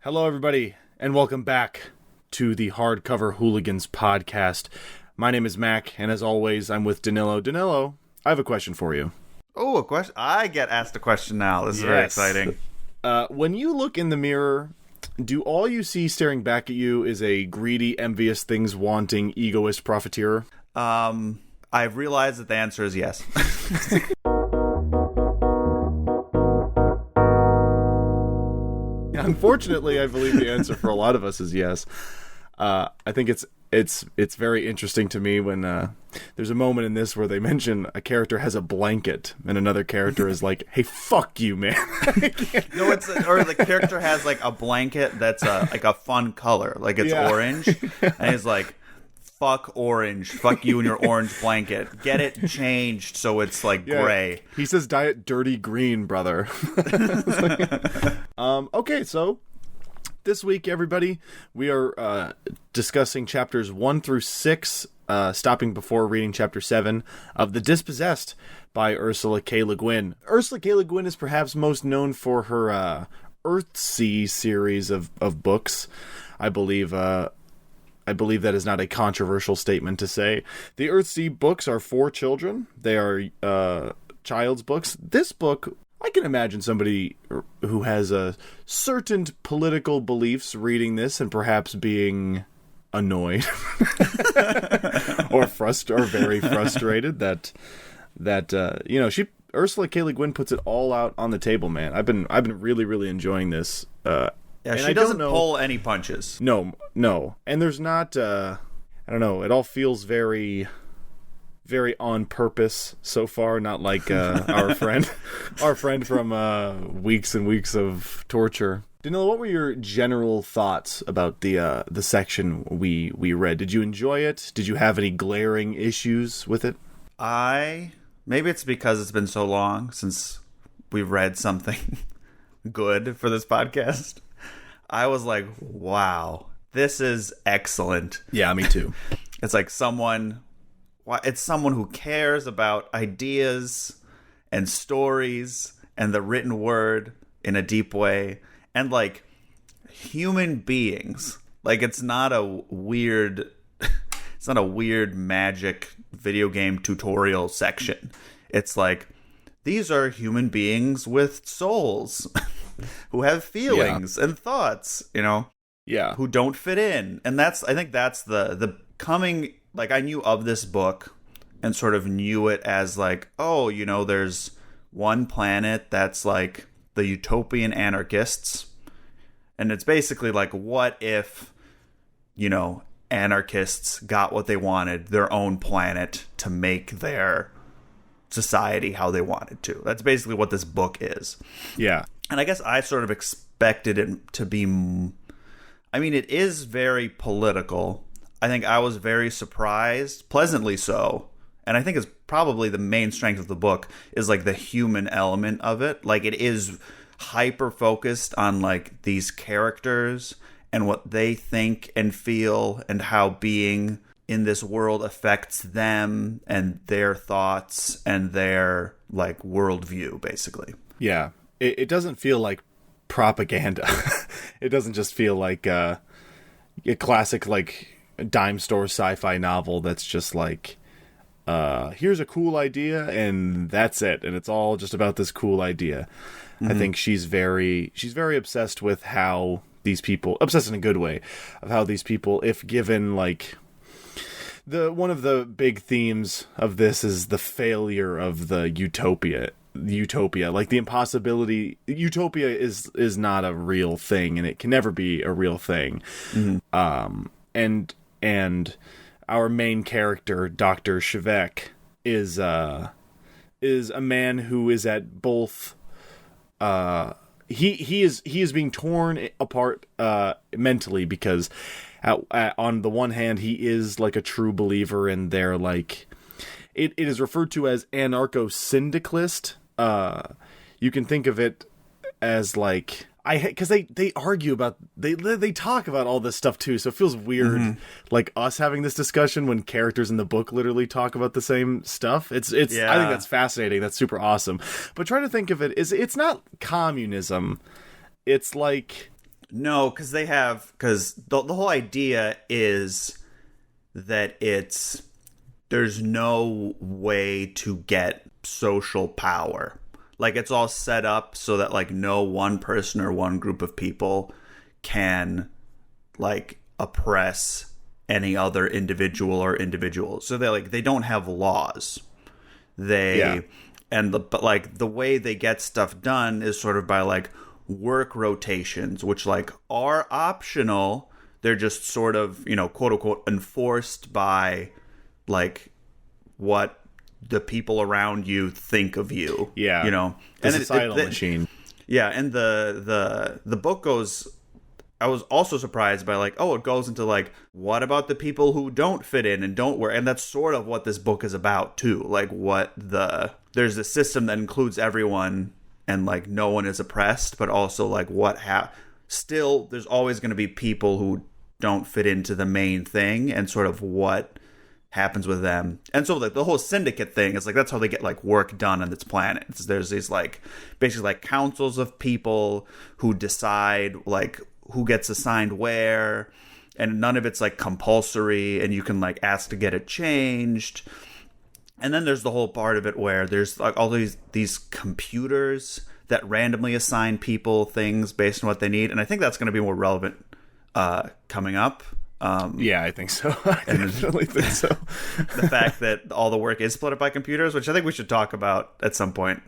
Hello, everybody, and welcome back to the Hardcover Hooligans podcast. My name is Mac, and as always, I'm with Danylo. Danylo, I have a question for you. Oh, a question? I get asked a question now. This is very exciting. When you look in the mirror, do all you see staring back at you is a greedy, envious, things-wanting, egoist profiteer? I've realized that the answer is yes. Unfortunately, I believe the answer for a lot of us is yes. I think it's very interesting to me when there's a moment in this where they mention a character has a blanket and another character is like, "Hey, fuck you, man." No, or the character has like a blanket that's like a fun color, like it's orange, and he's like, "Fuck orange, fuck you and your orange blanket. Get it changed so it's like gray." He says, "Diet dirty green, brother." Okay, so this week, everybody, we are discussing chapters 1 through 6, stopping before reading chapter 7 of The Dispossessed by Ursula K. Le Guin. Ursula K. Le Guin is perhaps most known for her Earthsea series of books. I believe that is not a controversial statement to say. The Earthsea books are for children. They are child's books. This book, I can imagine somebody who has a certain political beliefs reading this and perhaps being annoyed or very frustrated that Ursula K. Le Guin puts it all out on the table, man. I've been really enjoying this. She doesn't pull any punches. No, and there's not. I don't know. It all feels very on purpose so far, not like our friend from weeks and weeks of torture. Danylo, what were your general thoughts about the section we read? Did you enjoy it? Did you have any glaring issues with it? Maybe it's because it's been so long since we've read something good for this podcast. I was like, wow, this is excellent. Yeah, me too. It's like someone who cares about ideas and stories and the written word in a deep way, and like human beings. Like it's not a weird magic video game tutorial section. It's like, these are human beings with souls who have feelings and thoughts, who don't fit in. And I think that's the coming. Like, I knew of this book and sort of knew it as like, oh, there's one planet that's like the utopian anarchists. And it's basically like, what if, anarchists got what they wanted, their own planet, to make their society how they wanted to. That's basically what this book is. Yeah. And I guess I sort of expected it to be, it is very political. I think I was very surprised, pleasantly so. And I think it's probably the main strength of the book is like the human element of it. Like it is hyper focused on like these characters and what they think and feel and how being in this world affects them and their thoughts and their like worldview, basically. Yeah. It doesn't feel like propaganda. It doesn't just feel like a classic like dime store sci-fi novel that's just like, here's a cool idea and that's it, and it's all just about this cool idea. Mm-hmm. I think she's very obsessed with how these people, obsessed in a good way, of how these people, if given like one of the big themes of this is the failure of the utopia, like the impossibility. Utopia is not a real thing, and it can never be a real thing. Mm-hmm. And our main character, Dr. Shevek, is a man who is at both. He is being torn apart mentally, because on the one hand he is like a true believer in their like it is referred to as anarcho-syndicalist. You can think of it as like, because they argue about, they talk about all this stuff too, so it feels weird, like us having this discussion when characters in the book literally talk about the same stuff. It's I think that's fascinating. That's super awesome. But try to think of it as, it's not communism. It's like, No, because the whole idea is that there's no way to get social power. Like, it's all set up so that, like, no one person or one group of people can, like, oppress any other individual or individuals. So they don't have laws. But like the way they get stuff done is sort of by like work rotations, which like are optional. They're just sort of, quote unquote, enforced by like what the people around you think of you. Yeah. The societal machine. Yeah. And the book goes, I was also surprised by like, it goes into like, what about the people who don't fit in and don't wear? And that's sort of what this book is about too. Like there's a system that includes everyone and like no one is oppressed, but also like still there's always going to be people who don't fit into the main thing and sort of what happens with them. And so like the whole syndicate thing is like, that's how they get like work done on this planet. There's these like basically like councils of people who decide like who gets assigned where, and none of it's like compulsory, and you can like ask to get it changed. And then there's the whole part of it where there's like all these computers that randomly assign people things based on what they need, and I think that's going to be more relevant coming up. Yeah, I think so. I definitely think so. The fact that all the work is split up by computers, which I think we should talk about at some point.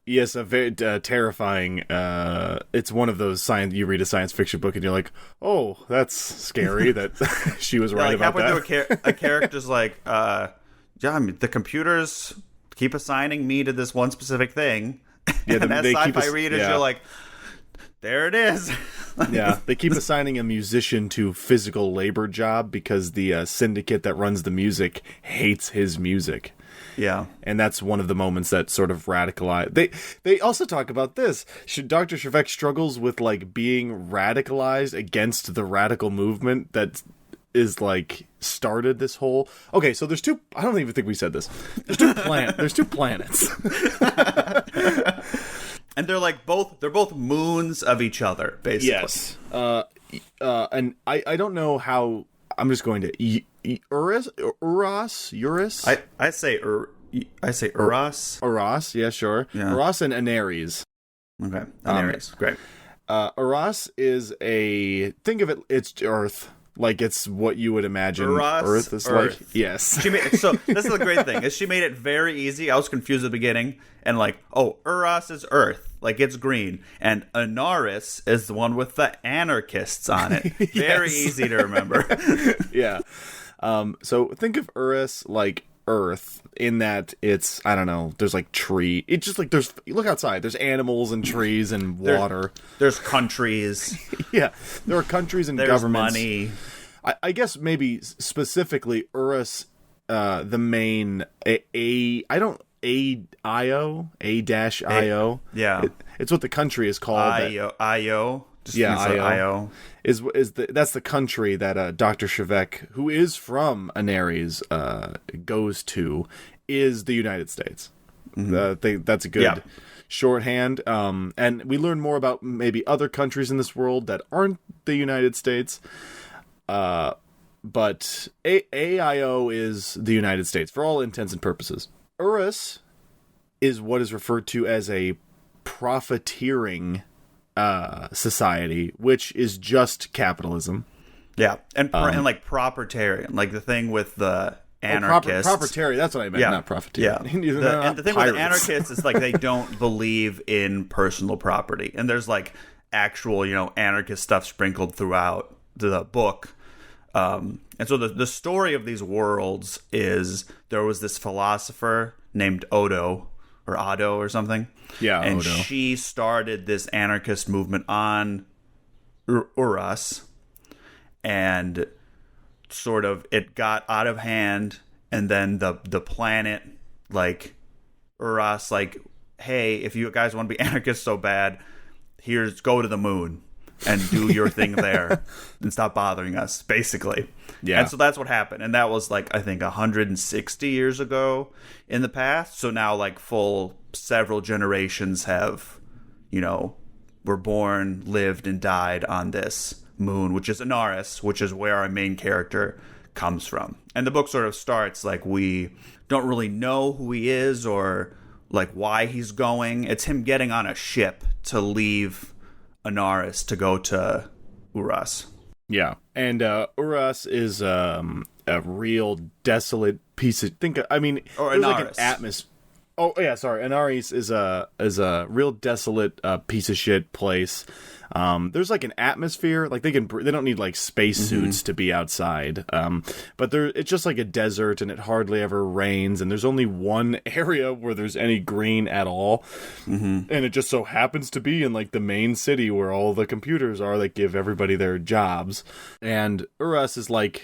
Yes, a very terrifying. It's one of those you read a science fiction book and you're like, oh, that's scary that she was right about that. Through a character's like, the computers keep assigning me to this one specific thing. Yeah, and as sci-fi readers, you're like, there it is. Yeah, they keep assigning a musician to physical labor job because the syndicate that runs the music hates his music. Yeah. And that's one of the moments that sort of radicalize. They also talk about this. Dr. Shrevek struggles with like being radicalized against the radical movement that is like started this whole. Okay, so there's two. I don't even think we said this. There's two planets. And they're like they're both moons of each other, basically. Yes. And I don't know how. I'm just going to Urus. I say Uras. Uras, yeah, sure. Yeah. Uras and Aneres. Okay, Aneres, great. Uras is think of it. It's Earth, like it's what you would imagine Earth is like. Yes. So this is the great thing is she made it very easy. I was confused at the beginning, and like, Uras is Earth. Like it's green, and Anaris is the one with the anarchists on it. Yes. Very easy to remember. Yeah. So think of Urus like Earth in that it's, I don't know, there's like tree. It's just like you look outside, there's animals and trees and water. There's countries. Yeah. There are countries and there's governments. Money. I guess maybe specifically Urus, the main A-IO. Yeah. It's what the country is called. IO. IO. That's the country that Dr. Shrevek, who is from Aneres, goes to, is the United States. Mm-hmm. That's a good shorthand. And we learn more about maybe other countries in this world that aren't the United States. But AIO is the United States for all intents and purposes. Urus is what is referred to as a profiteering society, which is just capitalism. Yeah, and like propertarian, like the thing with the anarchists. Propertarian, that's what I meant, not profiteering. Yeah, and the thing with anarchists is like they don't believe in personal property, and there's like actual anarchist stuff sprinkled throughout the book. And so the story of these worlds is there was this philosopher named Otto or something. Yeah, and Odo. She started this anarchist movement on Urus, and sort of it got out of hand, and then the planet, like Urus, like, hey, if you guys want to be anarchists so bad, go to the moon and do your thing there and stop bothering us, basically. Yeah. And so that's what happened. And that was like, I think 160 years ago in the past. So now like several generations have, were born, lived, and died on this moon, which is Anaris, which is where our main character comes from. And the book sort of starts like we don't really know who he is or like why he's going. It's him getting on a ship to leave Anaris to go to Uras. Yeah, and Uras is a real desolate piece of Or there's like an Anaris. atmosphere. Oh yeah, sorry. Anaris is a real desolate piece of shit place. There's like an atmosphere, like they don't need like spacesuits to be outside. But it's just like a desert, and it hardly ever rains, and there's only one area where there's any green at all, and it just so happens to be in like the main city where all the computers are that give everybody their jobs. And Uras is like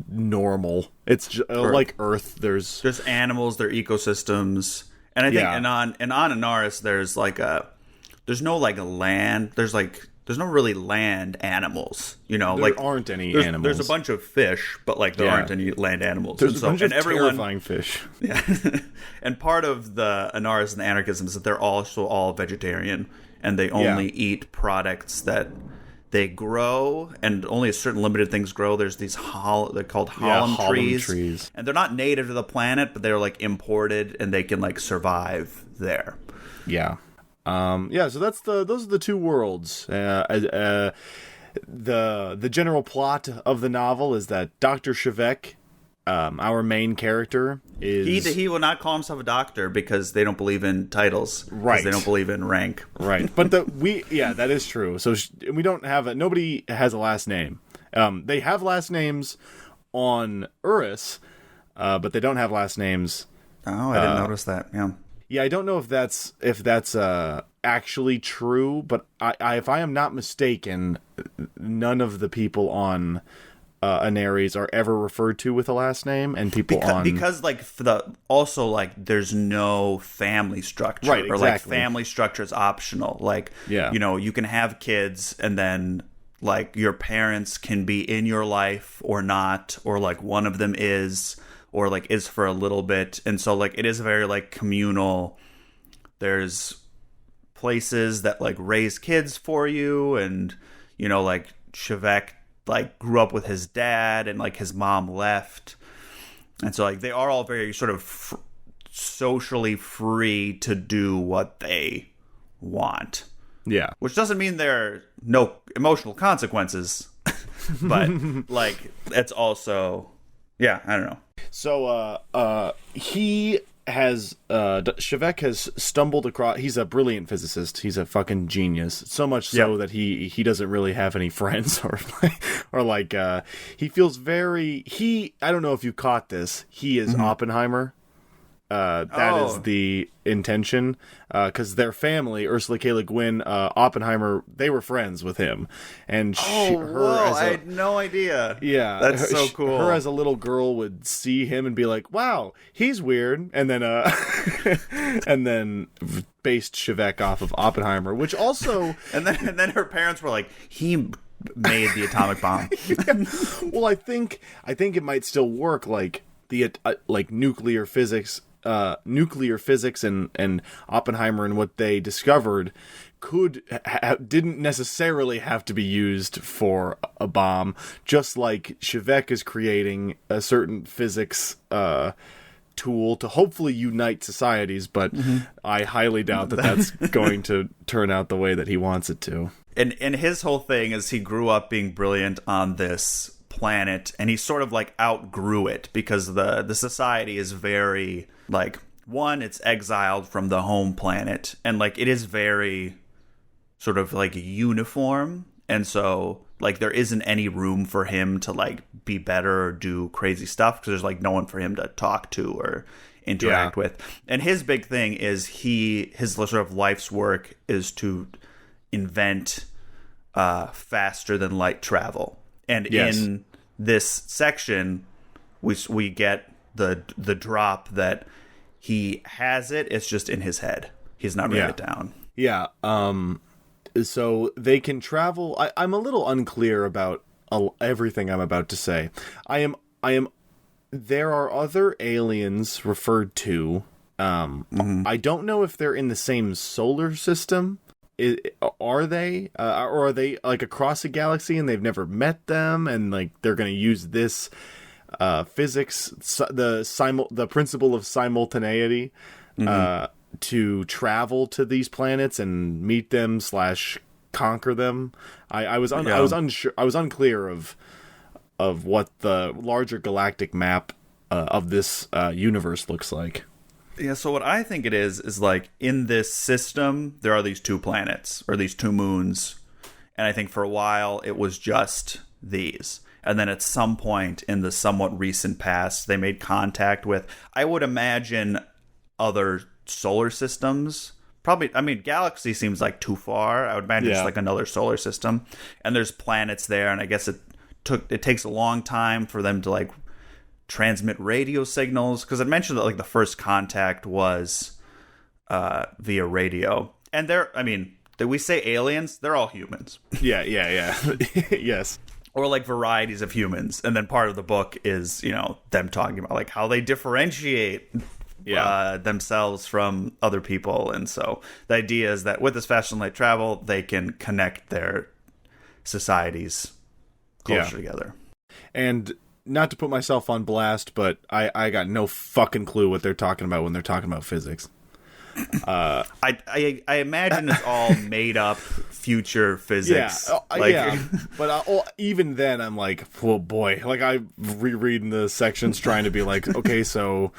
normal. It's like Earth. There's animals, there are ecosystems, and I think and on Anaris there's no like land. There's no really land animals. There aren't any animals. There's a bunch of fish, but like there aren't any land animals. There's a bunch of terrifying fish. Yeah, and part of the Anaris and the anarchism is that they're also all vegetarian, and they only eat products that they grow, and only a certain limited things grow. There's these they're called Hallam trees, and they're not native to the planet, but they're like imported, and they can like survive there. Yeah, so those are the two worlds. The general plot of the novel is that Dr. Shevek, our main character, is he will not call himself a doctor because they don't believe in titles, right? They don't believe in rank, right? But that is true. So we don't have nobody has a last name. They have last names on Uris, but they don't have last names. Oh, I didn't notice that. Yeah, I don't know if that's actually true, but if I am not mistaken, none of the people on Anaris are ever referred to with a last name, and because like there's no family structure, right? Exactly. Or like family structure is optional. Like you can have kids, and then like your parents can be in your life or not, or like one of them is, or like is for a little bit, and so like it is very like communal. There's places that like raise kids for you, and like Shevek like grew up with his dad, and like his mom left, and so like they are all very sort of socially free to do what they want. Yeah, which doesn't mean there are no emotional consequences, but like it's also I don't know. So Shevek has stumbled across. He's a brilliant physicist. He's a fucking genius. So much so that he doesn't really have any friends, he feels very. I don't know if you caught this. He is Oppenheimer. That is the intention, because their family, Ursula K, Guin, Oppenheimer, they were friends with him, and I had no idea. Yeah, that's so cool. Her as a little girl would see him and be like, "Wow, he's weird," and then and then based Shevek off of Oppenheimer, which also and then her parents were like, "He made the atomic bomb." Well, I think it might still work, like the like nuclear physics and Oppenheimer and what they discovered didn't necessarily have to be used for a bomb, just like Shevek is creating a certain physics tool to hopefully unite societies, but I highly doubt that that's going to turn out the way that he wants it to. And his whole thing is he grew up being brilliant on this planet, and he sort of like outgrew it because the society is very like, one, it's exiled from the home planet, and like it is very sort of like uniform, and so like there isn't any room for him to like be better or do crazy stuff because there's like no one for him to talk to or interact with. And his big thing is his sort of life's work is to invent faster than light travel. And in this section, we get the drop that he has it. It's just in his head. He's not written it down. Yeah. So they can travel. I'm a little unclear about everything I'm about to say. There are other aliens referred to. I don't know if they're in the same solar system. are they, or are they like across a galaxy and they've never met them, and like they're going to use this physics, the principle of simultaneity, to travel to these planets and meet them / conquer them? I was unsure. I was unclear of what the larger galactic map of this universe looks like. Yeah, so what I think it is like in this system, there are these 2 planets, or these 2 moons. And I think for a while it was just these. And then at some point in the somewhat recent past, they made contact with, I would imagine, other solar systems. Probably, I mean, galaxy seems like too far. I would imagine it's like another solar system. And there's planets there, and I guess it takes a long time for them to like transmit radio signals, because it mentioned that like the first contact was via radio. And did we say aliens? They're all humans. Yeah. Yes. Or like varieties of humans. And then part of the book is, them talking about like how they differentiate themselves from other people. And so the idea is that with this faster than light travel, they can connect their societies closer together. And not to put myself on blast, but I got no fucking clue what they're talking about when they're talking about physics. I imagine it's all made up future physics. But even then, I'm like, oh boy. Like, I'm rereading the sections trying to be like, okay, so...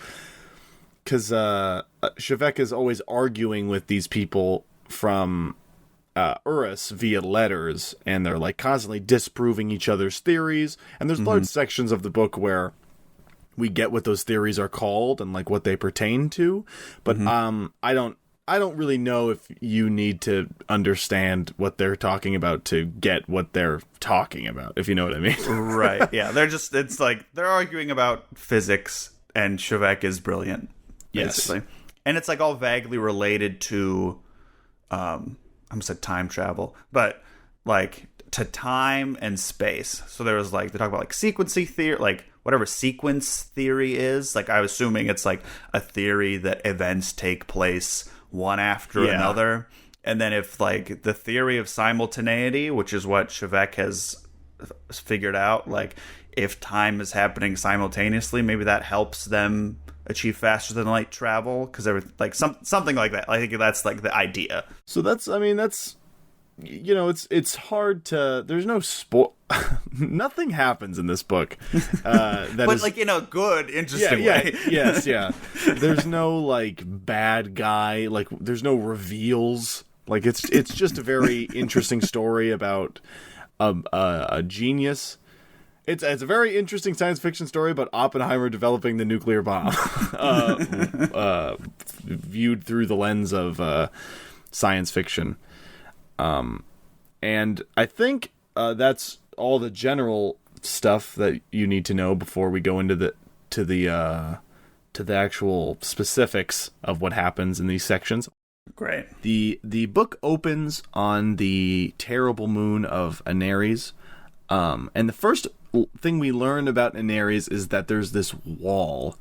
Because Shevek is always arguing with these people from Urus via letters, and they're like constantly disproving each other's theories. And there's large sections of the book where we get what those theories are called and like what they pertain to. But I don't really know if you need to understand what they're talking about to get what they're talking about, if you know what I mean. Right. Yeah. It's like they're arguing about physics, and Shevek is brilliant. Basically. Yes. And it's like all vaguely related to I almost said time travel, but like to time and space. So there was like, they talk about like sequencing theory, like whatever sequence theory is. Like I was assuming it's like a theory that events take place one after another. And then if like the theory of simultaneity, which is what Shevek has figured out, like if time is happening simultaneously, maybe that helps them achieve faster than light travel, because like something like that. I think that's like the idea. So that's it's hard to. There's no nothing happens in this book. But like in a good, interesting way. Yes. There's no like bad guy. Like there's no reveals. Like it's just a very interesting story about a genius. It's a very interesting science fiction story about Oppenheimer developing the nuclear bomb, viewed through the lens of science fiction. And I think that's all the general stuff that you need to know before we go into the actual specifics of what happens in these sections. Great. The book opens on the terrible moon of Aneres, and the first thing we learn about Aneres is that there's this wall.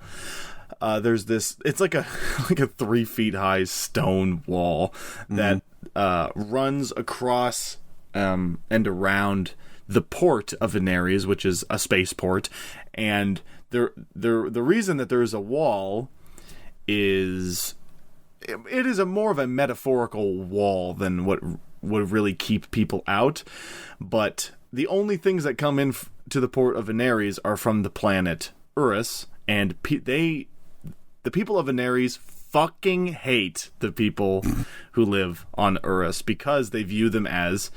There's this. It's like a 3 feet high stone wall that runs across and around the port of Aneres, which is a spaceport. And the reason that there is a wall is it is more of a metaphorical wall than what would really keep people out. But the only things that come in to the port of Aneres are from the planet Urus, and the people of Aneres fucking hate the people who live on Urus because they view them as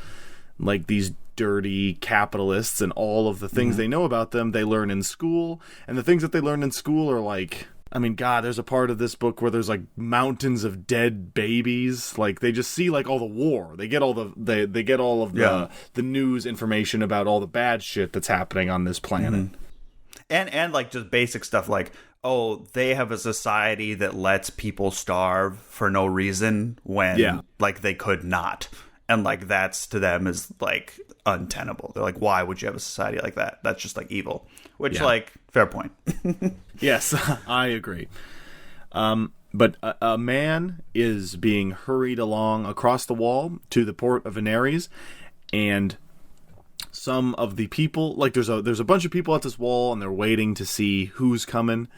like these dirty capitalists, and all of the things they know about them they learn in school, and the things that they learn in school are like, I mean, God, there's a part of this book where there's like mountains of dead babies. Like they just see like all the war. They get all they get all of the news information about all the bad shit that's happening on this planet. And like just basic stuff like, oh, they have a society that lets people starve for no reason when like they could not. And like that's to them is like untenable. They're like, why would you have a society like that? That's just like evil. Which like fair point. Yes, I agree. But a man is being hurried along across the wall to the port of Veneres, and some of the people, like there's a bunch of people at this wall, and they're waiting to see who's coming.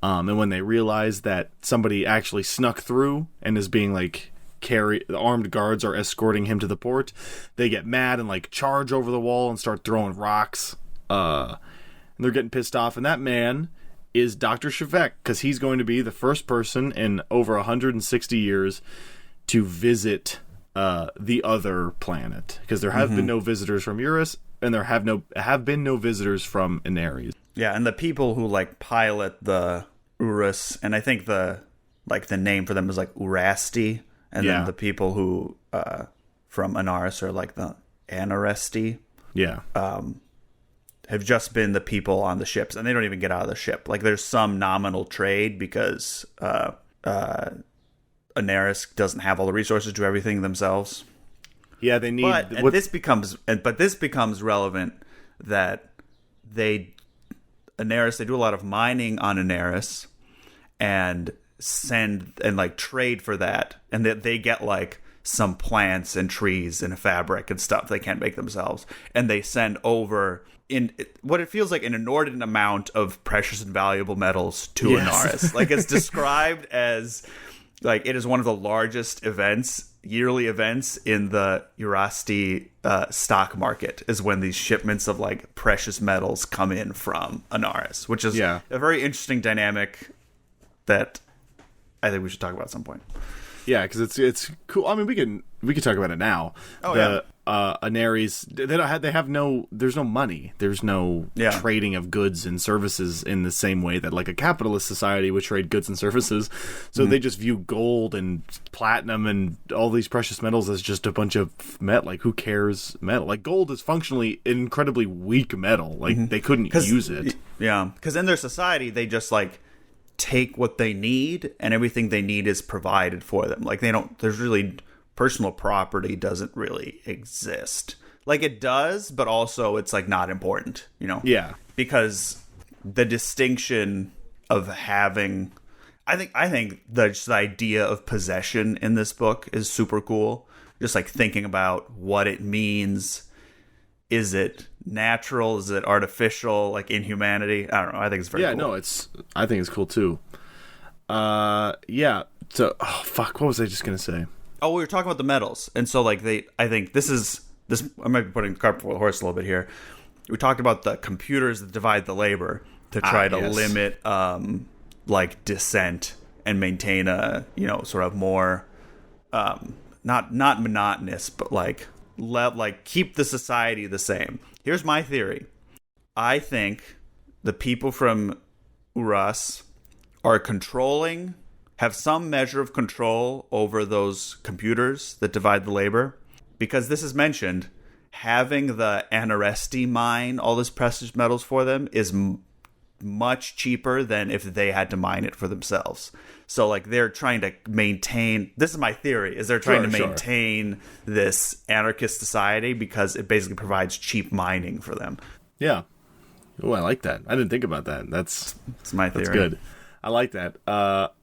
And when they realize that somebody actually snuck through and is being like the armed guards are escorting him to the port, they get mad and like charge over the wall and start throwing rocks. And they're getting pissed off. And that man is Dr. Shavek, because he's going to be the first person in over 160 years to visit the other planet, because there have been no visitors from Eurus, and there have been no visitors from Veneres. Yeah, and the people who like pilot the Urus, and I think the name for them is like Urasti, and then the people who from Anaris are like the Anaresti. Yeah. Have just been the people on the ships, and they don't even get out of the ship. Like, there's some nominal trade because Anaris doesn't have all the resources to do everything themselves. Yeah, they need. But this becomes relevant that Anaris, they do a lot of mining on Anaris and send and like trade for that, and that they get like some plants and trees and fabric and stuff they can't make themselves, and they send over in what it feels like an inordinate amount of precious and valuable metals to Anaris. Like, it's described as like it is one of the largest yearly events in the Urasti stock market, is when these shipments of like precious metals come in from Anaris, which is a very interesting dynamic that I think we should talk about at some point. Yeah, because it's cool. I mean, we can talk about it now. Anaris, there's no money. There's no trading of goods and services in the same way that like a capitalist society would trade goods and services. So they just view gold and platinum and all these precious metals as just a bunch of metal. Like, who cares metal? Like, gold is functionally an incredibly weak metal. Like, they couldn't use it. Yeah, because in their society, they just like take what they need, and everything they need is provided for them. Like, there's really personal property doesn't really exist. Like, it does, but also it's like not important, you know? Yeah. Because the distinction of having, I think the idea of possession in this book is super cool. Just like thinking about what it means. Is it natural? Is it artificial? Like inhumanity? I don't know. I think it's very cool. I think it's cool too. Yeah. So, what was I just gonna say? Oh, we were talking about the metals, and so like I think this. I might be putting the cart before the horse a little bit here. We talked about the computers that divide the labor to try to limit like dissent and maintain a sort of more not monotonous, but like keep the society the same. Here's my theory. I think the people from Urus are have some measure of control over those computers that divide the labor, because this is mentioned. Having the Anaresti mine all this precious metals for them is much cheaper than if they had to mine it for themselves. So like they're trying to maintain, this is my theory, is they're trying to maintain this anarchist society because it basically provides cheap mining for them. Yeah. Oh, I like that. I didn't think about that. That's my theory. That's good. I like that.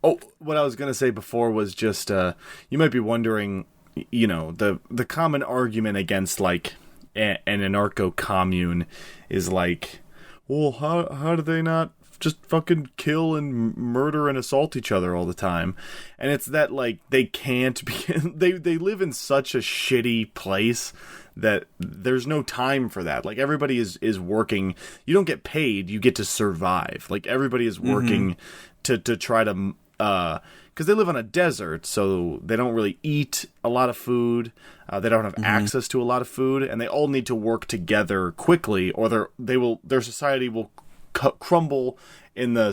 What I was going to say before was just, you might be wondering, the common argument against like an anarcho commune is like, well, how do they not just fucking kill and murder and assault each other all the time? And it's that like they can't be they live in such a shitty place that there's no time for that. Like, everybody is working. You don't get paid, you get to survive. Like, everybody is working to try to because they live on a desert, so they don't really eat a lot of food. They don't have access to a lot of food, and they all need to work together quickly, or their society will crumble in the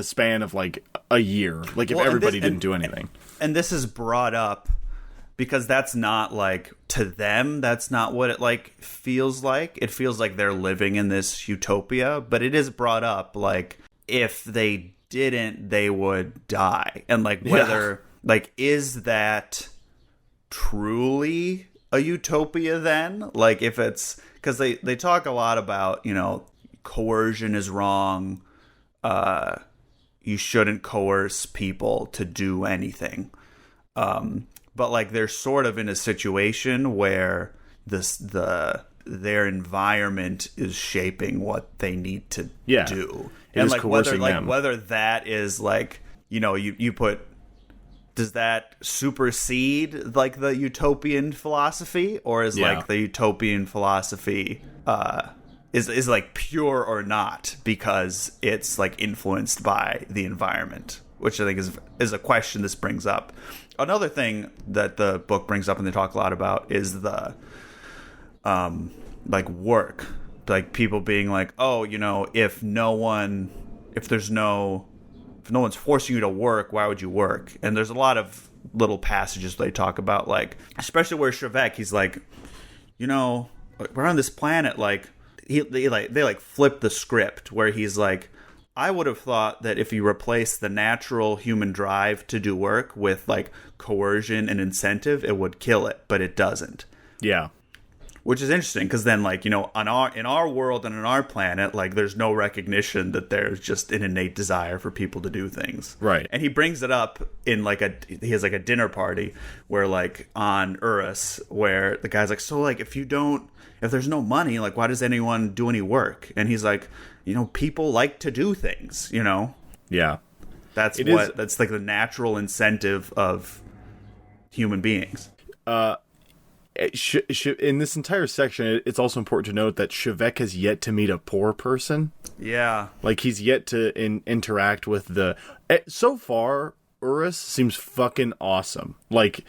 span of like a year. Like, if everybody didn't do anything. And this is brought up because that's not like, to them, that's not what it like feels like. It feels like they're living in this utopia, but it is brought up like if they didn't, they would die. And like whether like, is that truly a utopia then? Like, if it's, because they talk a lot about coercion is wrong, you shouldn't coerce people to do anything. But like they're sort of in a situation where their environment is shaping what they need to do. And like whether that is like, you know, you put, does that supersede like the utopian philosophy, or is like the utopian philosophy is like pure or not because it's like influenced by the environment, which I think is a question this brings up. Another thing that the book brings up and they talk a lot about is the like work, like people being like, oh, you know, if no one's forcing you to work, why would you work? And there's a lot of little passages they talk about, like, especially where Shevek, he's like, you know, we're on this planet, like, they flip the script where he's like, I would have thought that if you replace the natural human drive to do work with like coercion and incentive, it would kill it, but it doesn't. Yeah. Which is interesting because then, like, you know, in our world and on our planet, like, there's no recognition that there's just an innate desire for people to do things. Right. And he brings it up in he has like a dinner party where like on Urus, where the guy's like, so like if there's no money, like why does anyone do any work? And he's like, you know, people like to do things, you know? Yeah. That's like the natural incentive of human beings. In this entire section, it's also important to note that Shevek has yet to meet a poor person. Yeah. Like, he's yet to interact with so far, Urus seems fucking awesome. Like,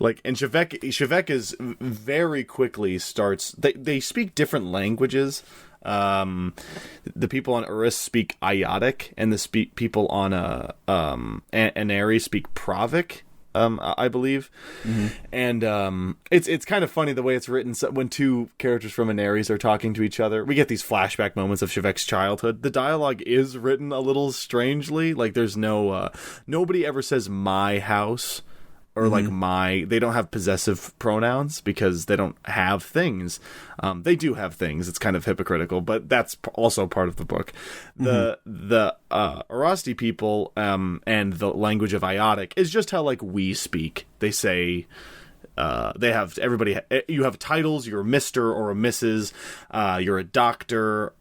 and Shevek is very quickly starts... They speak different languages. The people on Urus speak Iotic, and the people on Anari speak Pravic. I believe. Mm-hmm. And it's kind of funny the way it's written. So when two characters from Anares are talking to each other, we get these flashback moments of Shevek's childhood. The dialogue is written a little strangely. Like, there's no... nobody ever says my house or like they don't have possessive pronouns because they don't have things. They do have things. It's kind of hypocritical, but that's also part of the book. The Orasti people and the language of Iotic is just how like we speak. They say you have titles. You're a Mr. or a Mrs. You're a doctor.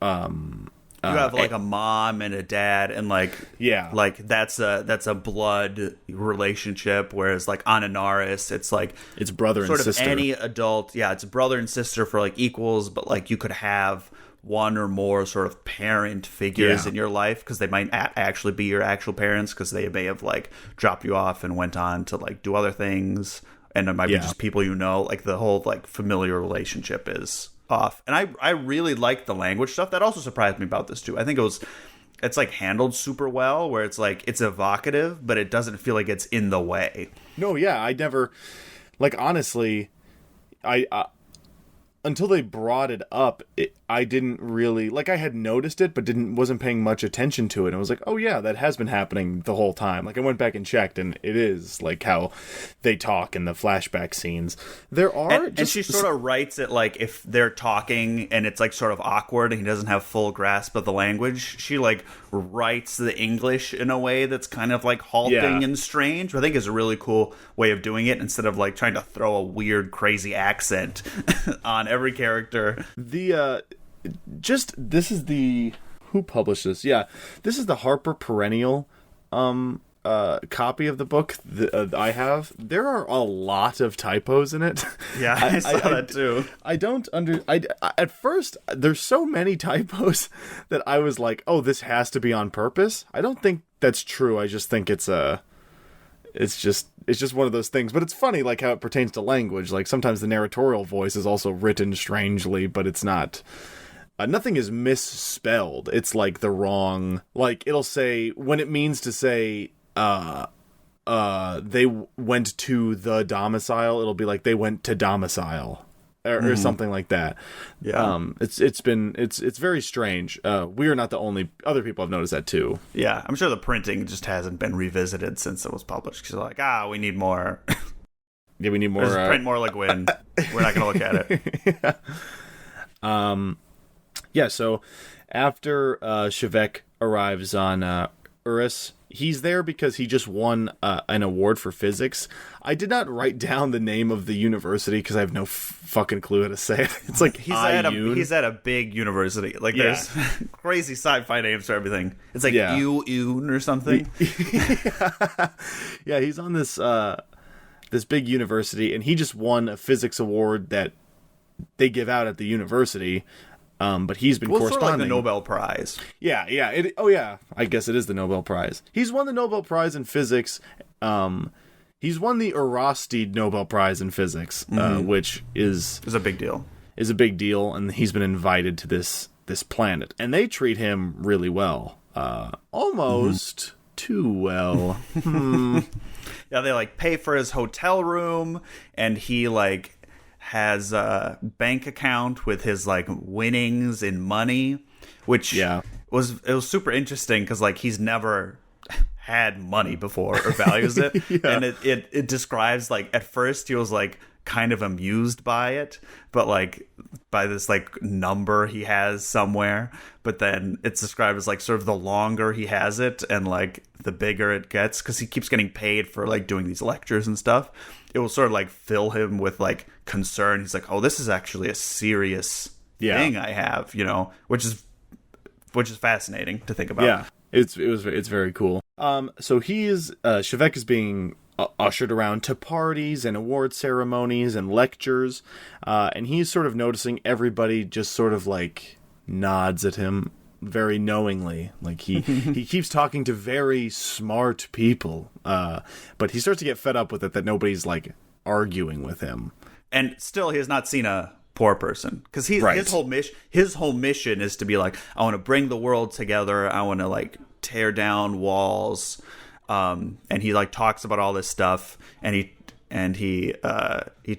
You have like a mom and a dad, and like that's a blood relationship. Whereas like on Anaris, it's like it's brother and sister. Sort of any adult, it's brother and sister for like equals. But like you could have one or more sort of parent figures in your life because they might actually be your actual parents because they may have like dropped you off and went on to like do other things, and it might be just people you know. Like the whole like familiar relationship is off. And I really like the language stuff. That also surprised me about this too. I think it's like handled super well, where it's like it's evocative, but it doesn't feel like it's in the way. No, yeah, I never, like, honestly, I until they brought it up, I didn't really, like, I had noticed it, but wasn't paying much attention to it. And I was like, oh yeah, that has been happening the whole time. Like, I went back and checked, and it is, like, how they talk in the flashback scenes. There are and she sort of writes it, like, if they're talking and it's, like, sort of awkward and he doesn't have full grasp of the language, she, like, writes the English in a way that's kind of, like, halting and strange, which I think is a really cool way of doing it, instead of, like, trying to throw a weird, crazy accent on every character. Who published this? Yeah, this is the Harper Perennial copy of the book that I have. There are a lot of typos in it. Yeah, I saw that too. At first, there's so many typos that I was like, oh, this has to be on purpose. I don't think that's true. I just think it's just one of those things. But it's funny, like, how it pertains to language. Like, sometimes the narratorial voice is also written strangely, but it's not... nothing is misspelled. It's, like, the wrong... Like, it'll say... When it means to say, they went to the domicile, it'll be like, they went to domicile. Or something like that. Yeah. It's very strange. We are not the only... Other people have noticed that too. Yeah, I'm sure the printing just hasn't been revisited since it was published. Because they're like, we need more. Yeah, we need more... Just print more like Guin. We're not going to look at it. Yeah. So after Shevek arrives on Urus. He's there because he just won an award for physics. I did not write down the name of the university because I have no fucking clue how to say it. It's like he's at a big university. Like there's crazy sci-fi names for everything. It's like Yoon or something. Yeah, he's on this big university, and he just won a physics award that they give out at the university. But he's been corresponding. Sort of like the Nobel Prize. Yeah. I guess it is the Nobel Prize. He's won the Nobel Prize in physics. He's won the Eurostede Nobel Prize in physics, which is a big deal. Is a big deal, and he's been invited to this planet, and they treat him really well, almost too well. Yeah, they like pay for his hotel room, and he like has a bank account with his like winnings in money, which was super interesting because like he's never had money before or values it. And it describes like at first he was like kind of amused by it, but like by this like number he has somewhere, but then it's described as like sort of the longer he has it and like the bigger it gets because he keeps getting paid for like doing these lectures and stuff. It will sort of like fill him with like concern. He's like, oh, this is actually a serious thing I have, you know, which is fascinating to think about. Yeah, it's very cool. So Shevek is being ushered around to parties and award ceremonies and lectures, and he's sort of noticing everybody just sort of like nods at him very knowingly. Like he keeps talking to very smart people, but he starts to get fed up with it that nobody's like arguing with him. And still, he has not seen a poor person because his whole mission is to be like, I want to bring the world together. I want to like tear down walls. And he like talks about all this stuff, and he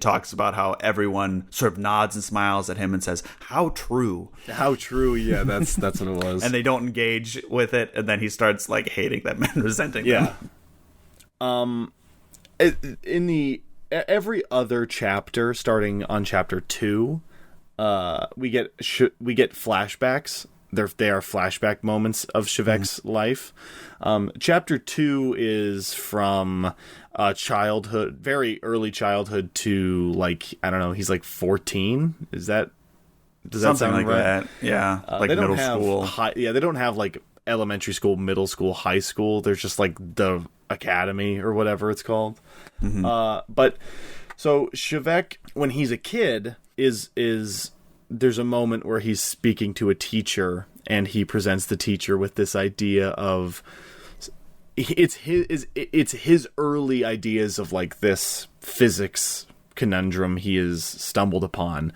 talks about how everyone sort of nods and smiles at him and says, "How true." Yeah, that's what it was. And they don't engage with it, and then he starts like hating them and resenting them. In the every other chapter, starting on chapter 2, we get flashbacks. They are flashback moments of Shevek's life. Chapter 2 is from childhood, very early childhood to like, I don't know, he's like 14. Does that Something sound like right? that? Yeah, like they middle don't school. They don't have like elementary school, middle school, high school. There's just like the academy or whatever it's called. But so Shevek, when he's a kid, is there's a moment where he's speaking to a teacher, and he presents the teacher with this idea of it's his early ideas of like this physics conundrum he has stumbled upon,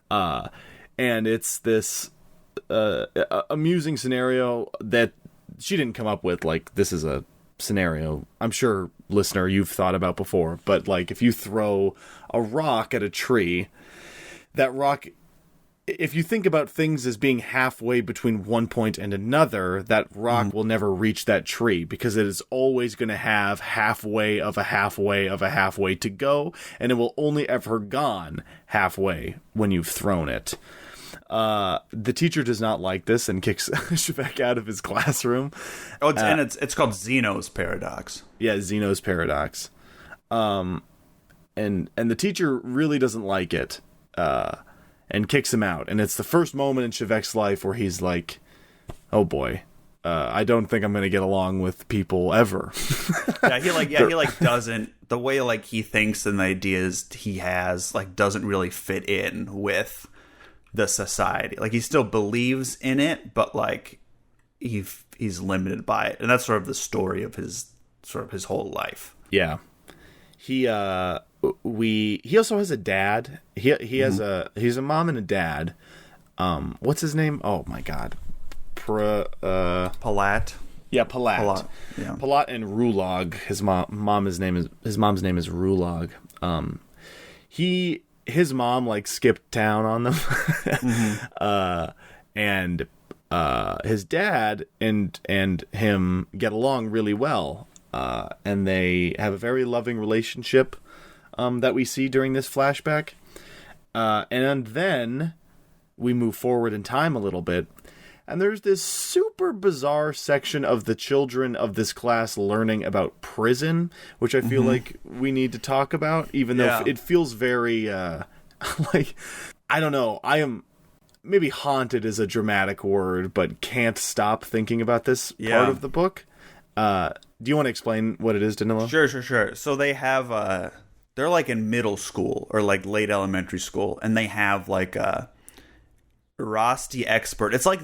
and it's this amusing scenario that she didn't come up with. Like, this is a scenario I'm sure, listener, you've thought about before, but like if you throw a rock at a tree, that rock, if you think about things as being halfway between one point and another, that rock will never reach that tree because it is always going to have halfway of a halfway of a halfway to go, and it will only ever gone halfway when you've thrown it. The teacher does not like this and kicks Shevek out of his classroom. And it's called Zeno's paradox. Yeah, Zeno's paradox. And the teacher really doesn't like it. And kicks him out. And it's the first moment in Shevek's life where he's like, oh boy, I don't think I'm going to get along with people ever. He doesn't, the way like he thinks and the ideas he has like doesn't really fit in with the society. Like he still believes in it, but like he's limited by it. And that's sort of the story of his whole life. Yeah. He also has a dad. He has a mom and a dad. What's his name? Oh my god. Palat. Yeah, Palat. Yeah. Palat and Rulog. His mom's name is Rulog. His mom like skipped town on them. And his dad and him get along really well. And they have a very loving relationship that we see during this flashback. And then we move forward in time a little bit, And there's this super bizarre section of the children of this class learning about prison, which I feel like we need to talk about, even though it feels very, like, I don't know, I am, maybe haunted is a dramatic word, but can't stop thinking about this part of the book. Do you want to explain what it is, Danilo? Sure. So they have, they're like in middle school or like late elementary school, and they have like a Rosti expert. It's like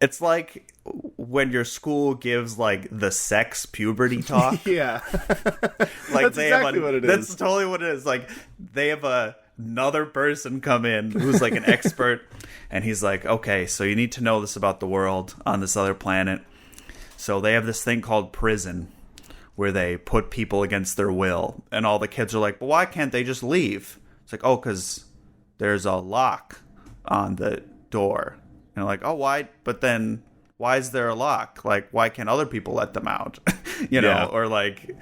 it's like when your school gives like the sex puberty talk. Yeah. Like that's exactly what it is. That's totally what it is. Like they have another person come in who's like an expert, and he's like, okay, so you need to know this about the world on this other planet. So they have this thing called prison where they put people against their will, and all the kids are like, but why can't they just leave? It's like, oh, because there's a lock on the door. And they're like, oh, why? But then why is there a lock? Like, why can't other people let them out? You know, or like,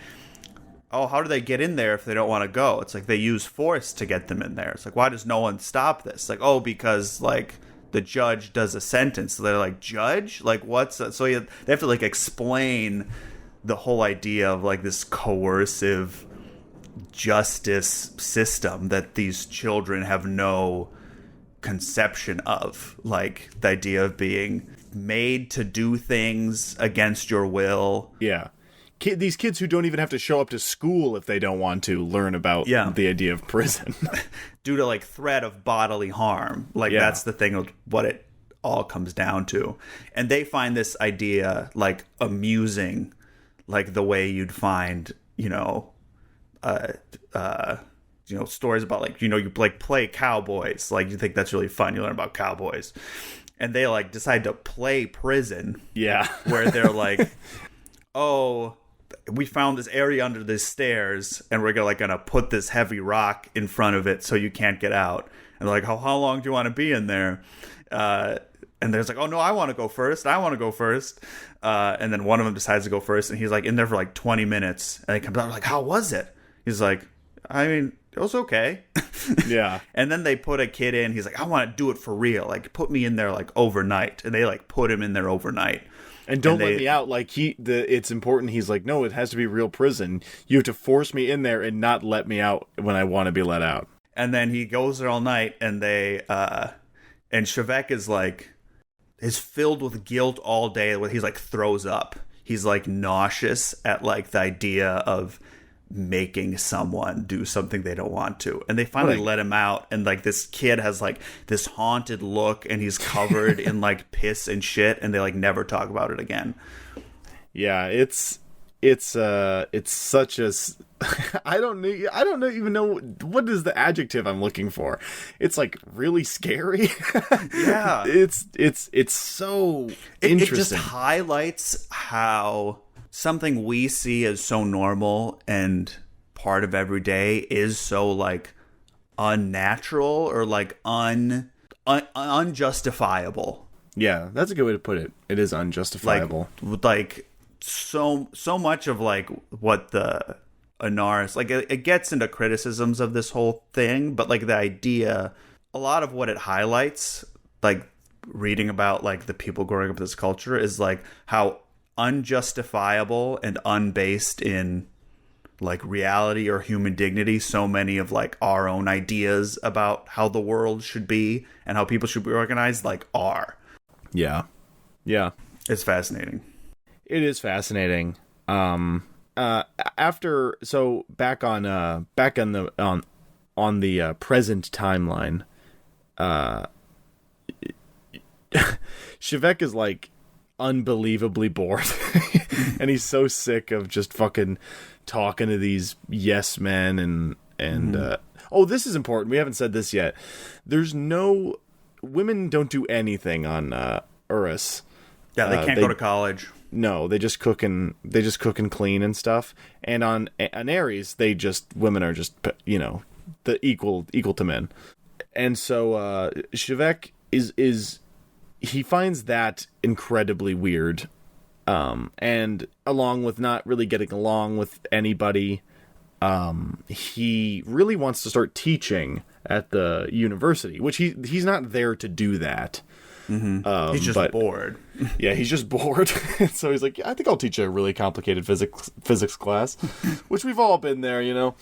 oh, how do they get in there if they don't want to go? It's like they use force to get them in there. It's like, why does no one stop this? Like, oh, because like the judge does a sentence. So they're like, judge? Like, what's that? So they have to like explain the whole idea of like this coercive justice system that these children have no conception of, like the idea of being made to do things against your will. Yeah. These kids who don't even have to show up to school if they don't want to learn about the idea of prison. Due to like threat of bodily harm. Like that's the thing of what it all comes down to. And they find this idea like amusing, like the way you'd find, stories about like, you like play cowboys. Like you think that's really fun. You learn about cowboys. And they like decide to play prison. Yeah. Where they're like, oh, we found this area under the stairs and we're gonna put this heavy rock in front of it so you can't get out. And they're like, how long do you want to be in there? And there's like, oh no, I want to go first. And then one of them decides to go first, and he's like in there for like 20 minutes. And he comes out like, how was it? He's like, I mean, it was okay. Yeah. And then they put a kid in. He's like, I want to do it for real. Like, put me in there like overnight. And they like put him in there overnight. And don't let me out. Like it's important. He's like, no, it has to be real prison. You have to force me in there and not let me out when I want to be let out. And then he goes there all night, and and Shevek is filled with guilt all day. He's like throws up. He's like nauseous at like the idea of making someone do something they don't want to. And they finally let him out, and like this kid has like this haunted look, and he's covered in like piss and shit, and they like never talk about it again. Yeah, it's such a I don't even know what is the adjective I'm looking for. It's like really scary. Yeah. It's so interesting. It just highlights how something we see as so normal and part of every day is so like unnatural or like unjustifiable. Yeah, that's a good way to put it. It is unjustifiable. Like so much of like what the Anaris, like it gets into criticisms of this whole thing, but like the idea, a lot of what it highlights, like reading about like the people growing up in this culture, is like how unjustifiable and unbased in like reality or human dignity so many of like our own ideas about how the world should be and how people should be organized like are. Yeah It's fascinating. It is fascinating. After, so back on the present timeline, Shevek is like unbelievably bored, and he's so sick of just fucking talking to these yes men and oh, this is important. We haven't said this yet. There's no women don't do anything on Urus. Yeah, they can't go to college. No, they just cook and clean and stuff. And on Ares, women are just, the equal to men. And so Shevek is he finds that incredibly weird. And along with not really getting along with anybody, he really wants to start teaching at the university, which he's not there to do that. He's just bored. Yeah, he's just bored. So he's like, yeah, I think I'll teach a really complicated physics class, which we've all been there, you know.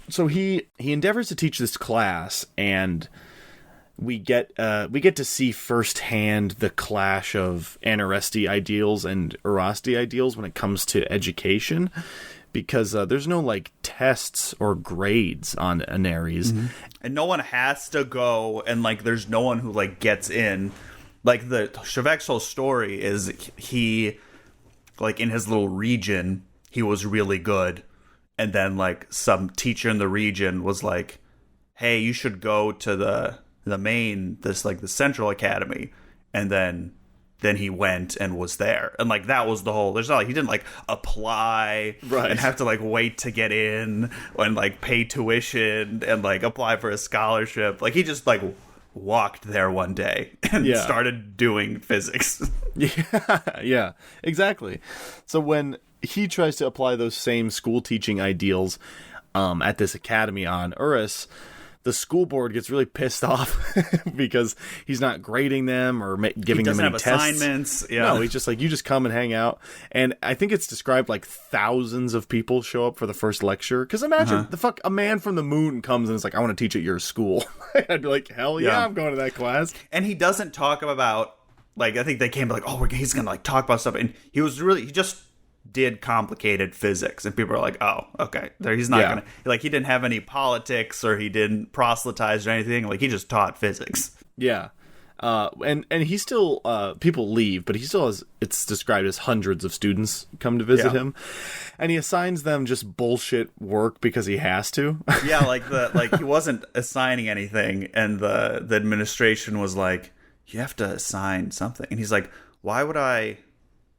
So he endeavors to teach this class, and we get to see firsthand the clash of Anaresti ideals and Urasti ideals when it comes to education, because there's no like tests or grades on Anares, and no one has to go, and like there's no one who like gets in. Like the Shevek's whole story is he, like in his little region, he was really good, and then like some teacher in the region was like, "Hey, you should go to the central academy," and then he went and was there, and like that was the whole. There's not like he didn't like apply and have to like wait to get in and like pay tuition and like apply for a scholarship. Like he just like walked there one day and started doing physics. Yeah, exactly. So when he tries to apply those same school teaching ideals at this academy on Urus, the school board gets really pissed off because he's not grading them or giving them any tests. He doesn't have assignments. Yeah. No, he's just like, you just come and hang out. And I think it's described like thousands of people show up for the first lecture. Because imagine a man from the moon comes and is like, I want to teach at your school. I'd be like, hell yeah, I'm going to that class. And he doesn't talk about, like, I think they came like, oh, he's going to like talk about stuff. And he just did complicated physics, and people are like, oh, okay, he's not gonna, like, he didn't have any politics or he didn't proselytize or anything. Like, he just taught physics. And he still people leave, but he still has, it's described as hundreds of students come to visit him, and he assigns them just bullshit work because he has to. Like he wasn't assigning anything, and the administration was like, you have to assign something, and he's like, why would I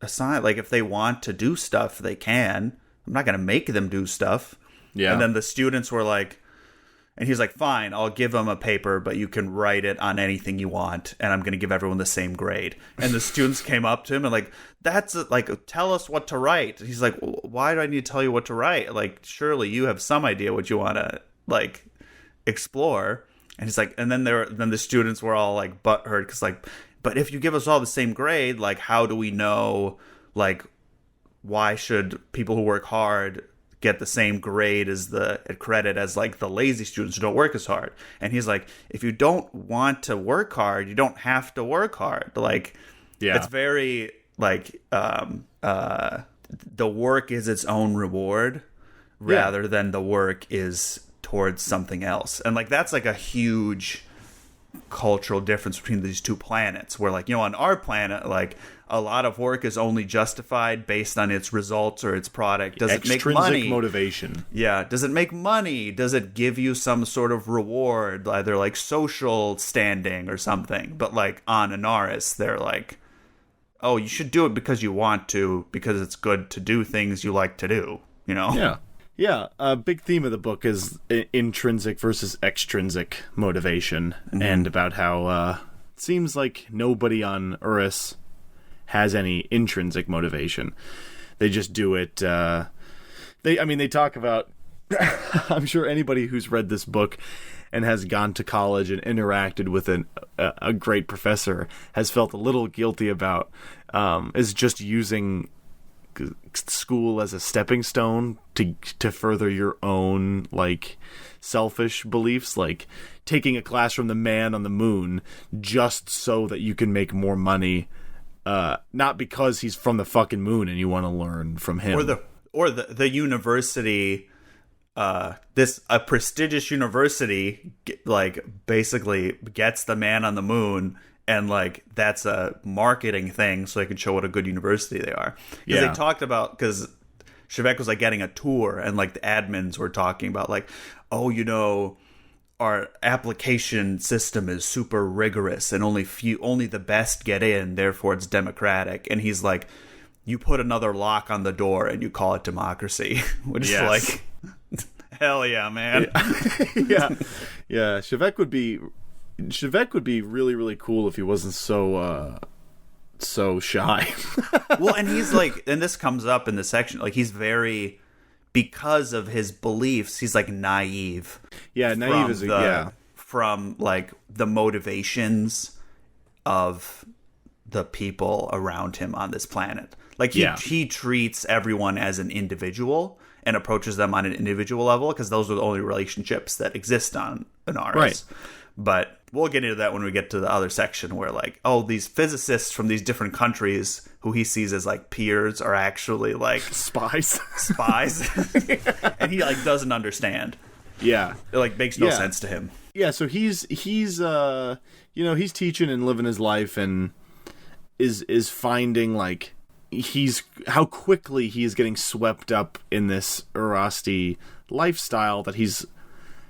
assign? Like, if they want to do stuff, they can. I'm not gonna make them do stuff. And then the students were like, and he's like, fine, I'll give them a paper, but you can write it on anything you want, and I'm gonna give everyone the same grade. And the students came up to him and like, tell us what to write. He's like, well, why do I need to tell you what to write? Like, surely you have some idea what you want to like explore. And he's like, and then the students were all like butthurt because like, but if you give us all the same grade, like, how do we know, like, why should people who work hard get the same grade as credit as, like, the lazy students who don't work as hard? And he's like, if you don't want to work hard, you don't have to work hard. Like, it's very, like, the work is its own reward rather than the work is towards something else. And, like, that's, like, a huge cultural difference between these two planets, where, like, you know, on our planet, like, a lot of work is only justified based on its results or its product. Does it make money? Motivation. Yeah. Does it make money? Does it give you some sort of reward, either like social standing or something? But like on Anaris, they're like, oh, you should do it because you want to, because it's good to do things you like to do, you know? Yeah, a big theme of the book is intrinsic versus extrinsic motivation, and about how it seems like nobody on Urus has any intrinsic motivation. They just do it. They talk about. I'm sure anybody who's read this book and has gone to college and interacted with a great professor has felt a little guilty about is just using school as a stepping stone to further your own like selfish beliefs, like taking a class from the man on the moon just so that you can make more money, not because he's from the fucking moon and you want to learn from him, or the university, a prestigious university like basically gets the man on the moon. And, like, that's a marketing thing so they can show what a good university they are. Because they talked about, because Shevek was, like, getting a tour, and, like, the admins were talking about, like, oh, you know, our application system is super rigorous, and only the best get in, therefore it's democratic. And he's like, you put another lock on the door and you call it democracy. Which is, like, hell yeah, man. Yeah, Shevek would be really, really cool if he wasn't so shy. Well, and he's like, and this comes up in the section, like, he's very, because of his beliefs, he's like naive. Yeah, naive is from like the motivations of the people around him on this planet. Like he treats everyone as an individual and approaches them on an individual level, because those are the only relationships that exist on Anaris. Right. But we'll get into that when we get to the other section where, like, oh, these physicists from these different countries who he sees as, like, peers are actually, like... Spies. And he, like, doesn't understand. Yeah. It, like, makes no sense to him. Yeah, so he's he's teaching and living his life, and is finding, like, how quickly he is getting swept up in this Urasti lifestyle that he's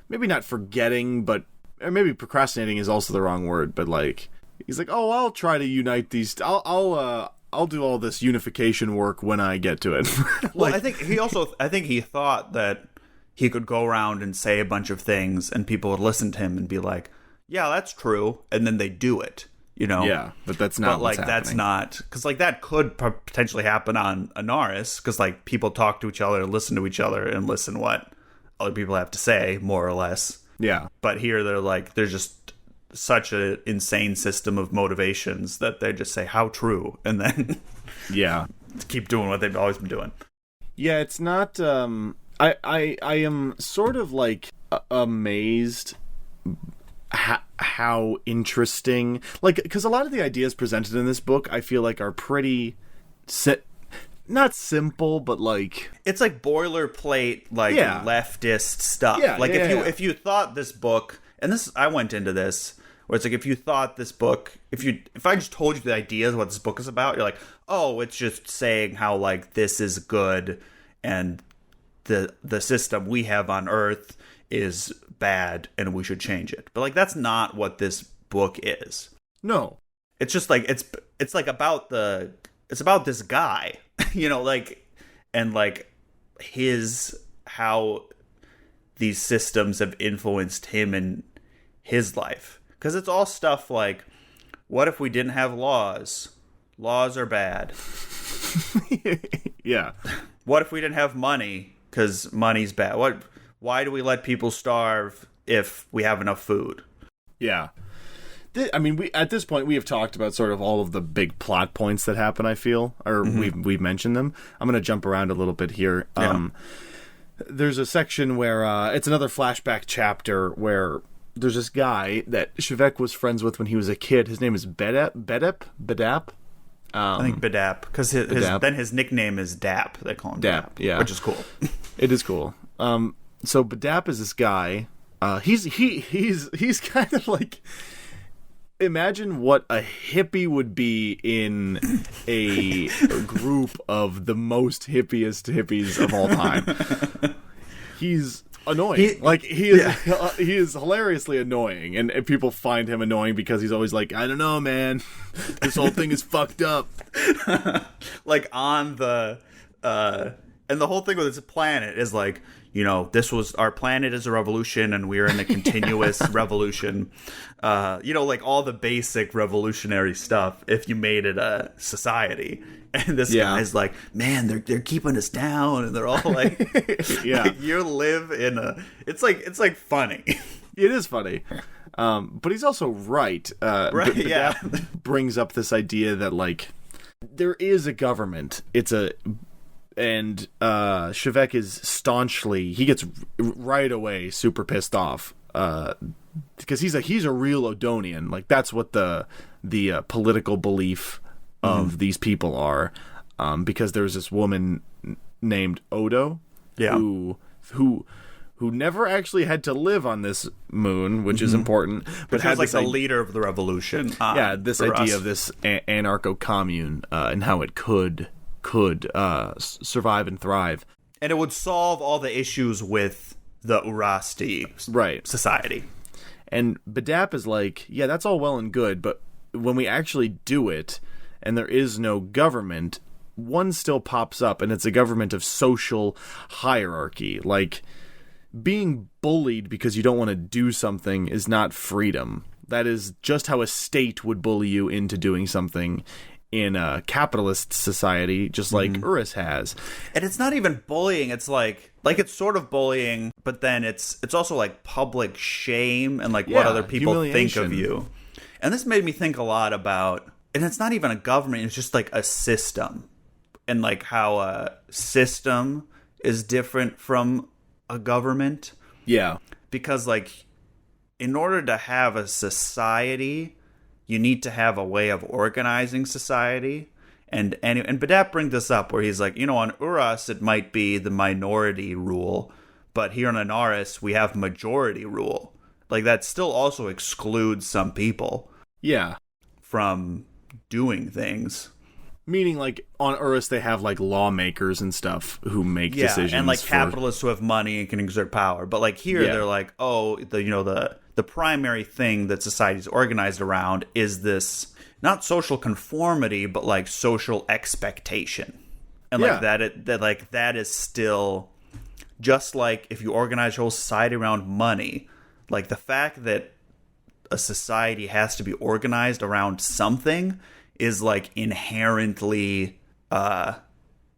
maybe not forgetting, but or maybe procrastinating is also the wrong word, but, like, he's like, oh, I'll try to unite these. I'll do all this unification work when I get to it. Like, well, I think he thought that he could go around and say a bunch of things and people would listen to him and be like, yeah, that's true, and then they do it. You know, yeah, but that's not. But, like, that's not, because, like, that could potentially happen on Anaris, because, like, people talk to each other, listen to each other, and listen what other people have to say, more or less. Yeah. But here they're like, there's just such an insane system of motivations that they just say, how true, and then keep doing what they've always been doing. Yeah, it's not. I am sort of, like, amazed. How interesting, like, because a lot of the ideas presented in this book I feel like are pretty not simple, but, like, it's like boilerplate, like, leftist stuff. If you thought this book, and this, I went into this where it's like, if you thought this book, if I just told you the ideas of what this book is about, you're like, oh, it's just saying how, like, this is good and the system we have on Earth is bad and we should change it. But, like, that's not what this book is. No. It's just like it's like about it's about this guy, you know, like, and, like, how these systems have influenced him in his life. Because it's all stuff like, what if we didn't have laws? Laws are bad. Yeah. What if we didn't have money? Because money's bad. Why do we let people starve if we have enough food? Yeah. I mean, we at this point, we have talked about sort of all of the big plot points that happen, I feel, or we've mentioned them. I'm going to jump around a little bit here. Yeah. There's a section where it's another flashback chapter where there's this guy that Shvek was friends with when he was a kid. His name is Bedap? I think Bedap, because his nickname is Dap. They call him Dap, yeah. Which is cool. It is cool. So Bedap is this guy. He's kind of like, imagine what a hippie would be in a group of the most hippiest hippies of all time. He's annoying. He is hilariously annoying, and people find him annoying because he's always like, I don't know, man, this whole thing is fucked up. Like, on the and the whole thing with this planet is like, you know, this was, our planet is a revolution and we're in a continuous revolution. You know, like, all the basic revolutionary stuff if you made it a society. And this guy's like, man, they're keeping us down, and they're all like, like, you live in a, it's like funny. It is funny. But he's also right. Right, That brings up this idea that, like, there is a government. And Shvek is staunchly, he gets right away super pissed off because he's a real Odonian. Like, that's what the political belief of these people are, because there's this woman named Odo who never actually had to live on this moon, which is important, but had, like, the leader of the revolution. This idea of this anarcho-commune and how it could survive and thrive, and it would solve all the issues with the Urasti society. And Bedap is like, yeah, that's all well and good, but when we actually do it and there is no government, one still pops up, and it's a government of social hierarchy. Like, being bullied because you don't want to do something is not freedom. That is just how a state would bully you into doing something in a capitalist society, just like Urus has. And it's not even bullying. It's like it's sort of bullying, but then it's also like public shame and like what other people think of you. And this made me think a lot about, and it's not even a government, it's just like a system, and like how a system is different from a government. Yeah. Because like in order to have a society, you need to have a way of organizing society. And Badap brings this up where he's like, on Urus, it might be the minority rule, but here on Anaris, we have majority rule. Like, that still also excludes some people. Yeah. From doing things. Meaning, like, on Urus, they have, like, lawmakers and stuff who make decisions. And, like, capitalists who have money and can exert power. But, like, here, they're like, the primary thing that society is organized around is this, not social conformity, but, like, social expectation. And, like, that is still, just like if you organize your whole society around money, like, the fact that a society has to be organized around something is like inherently not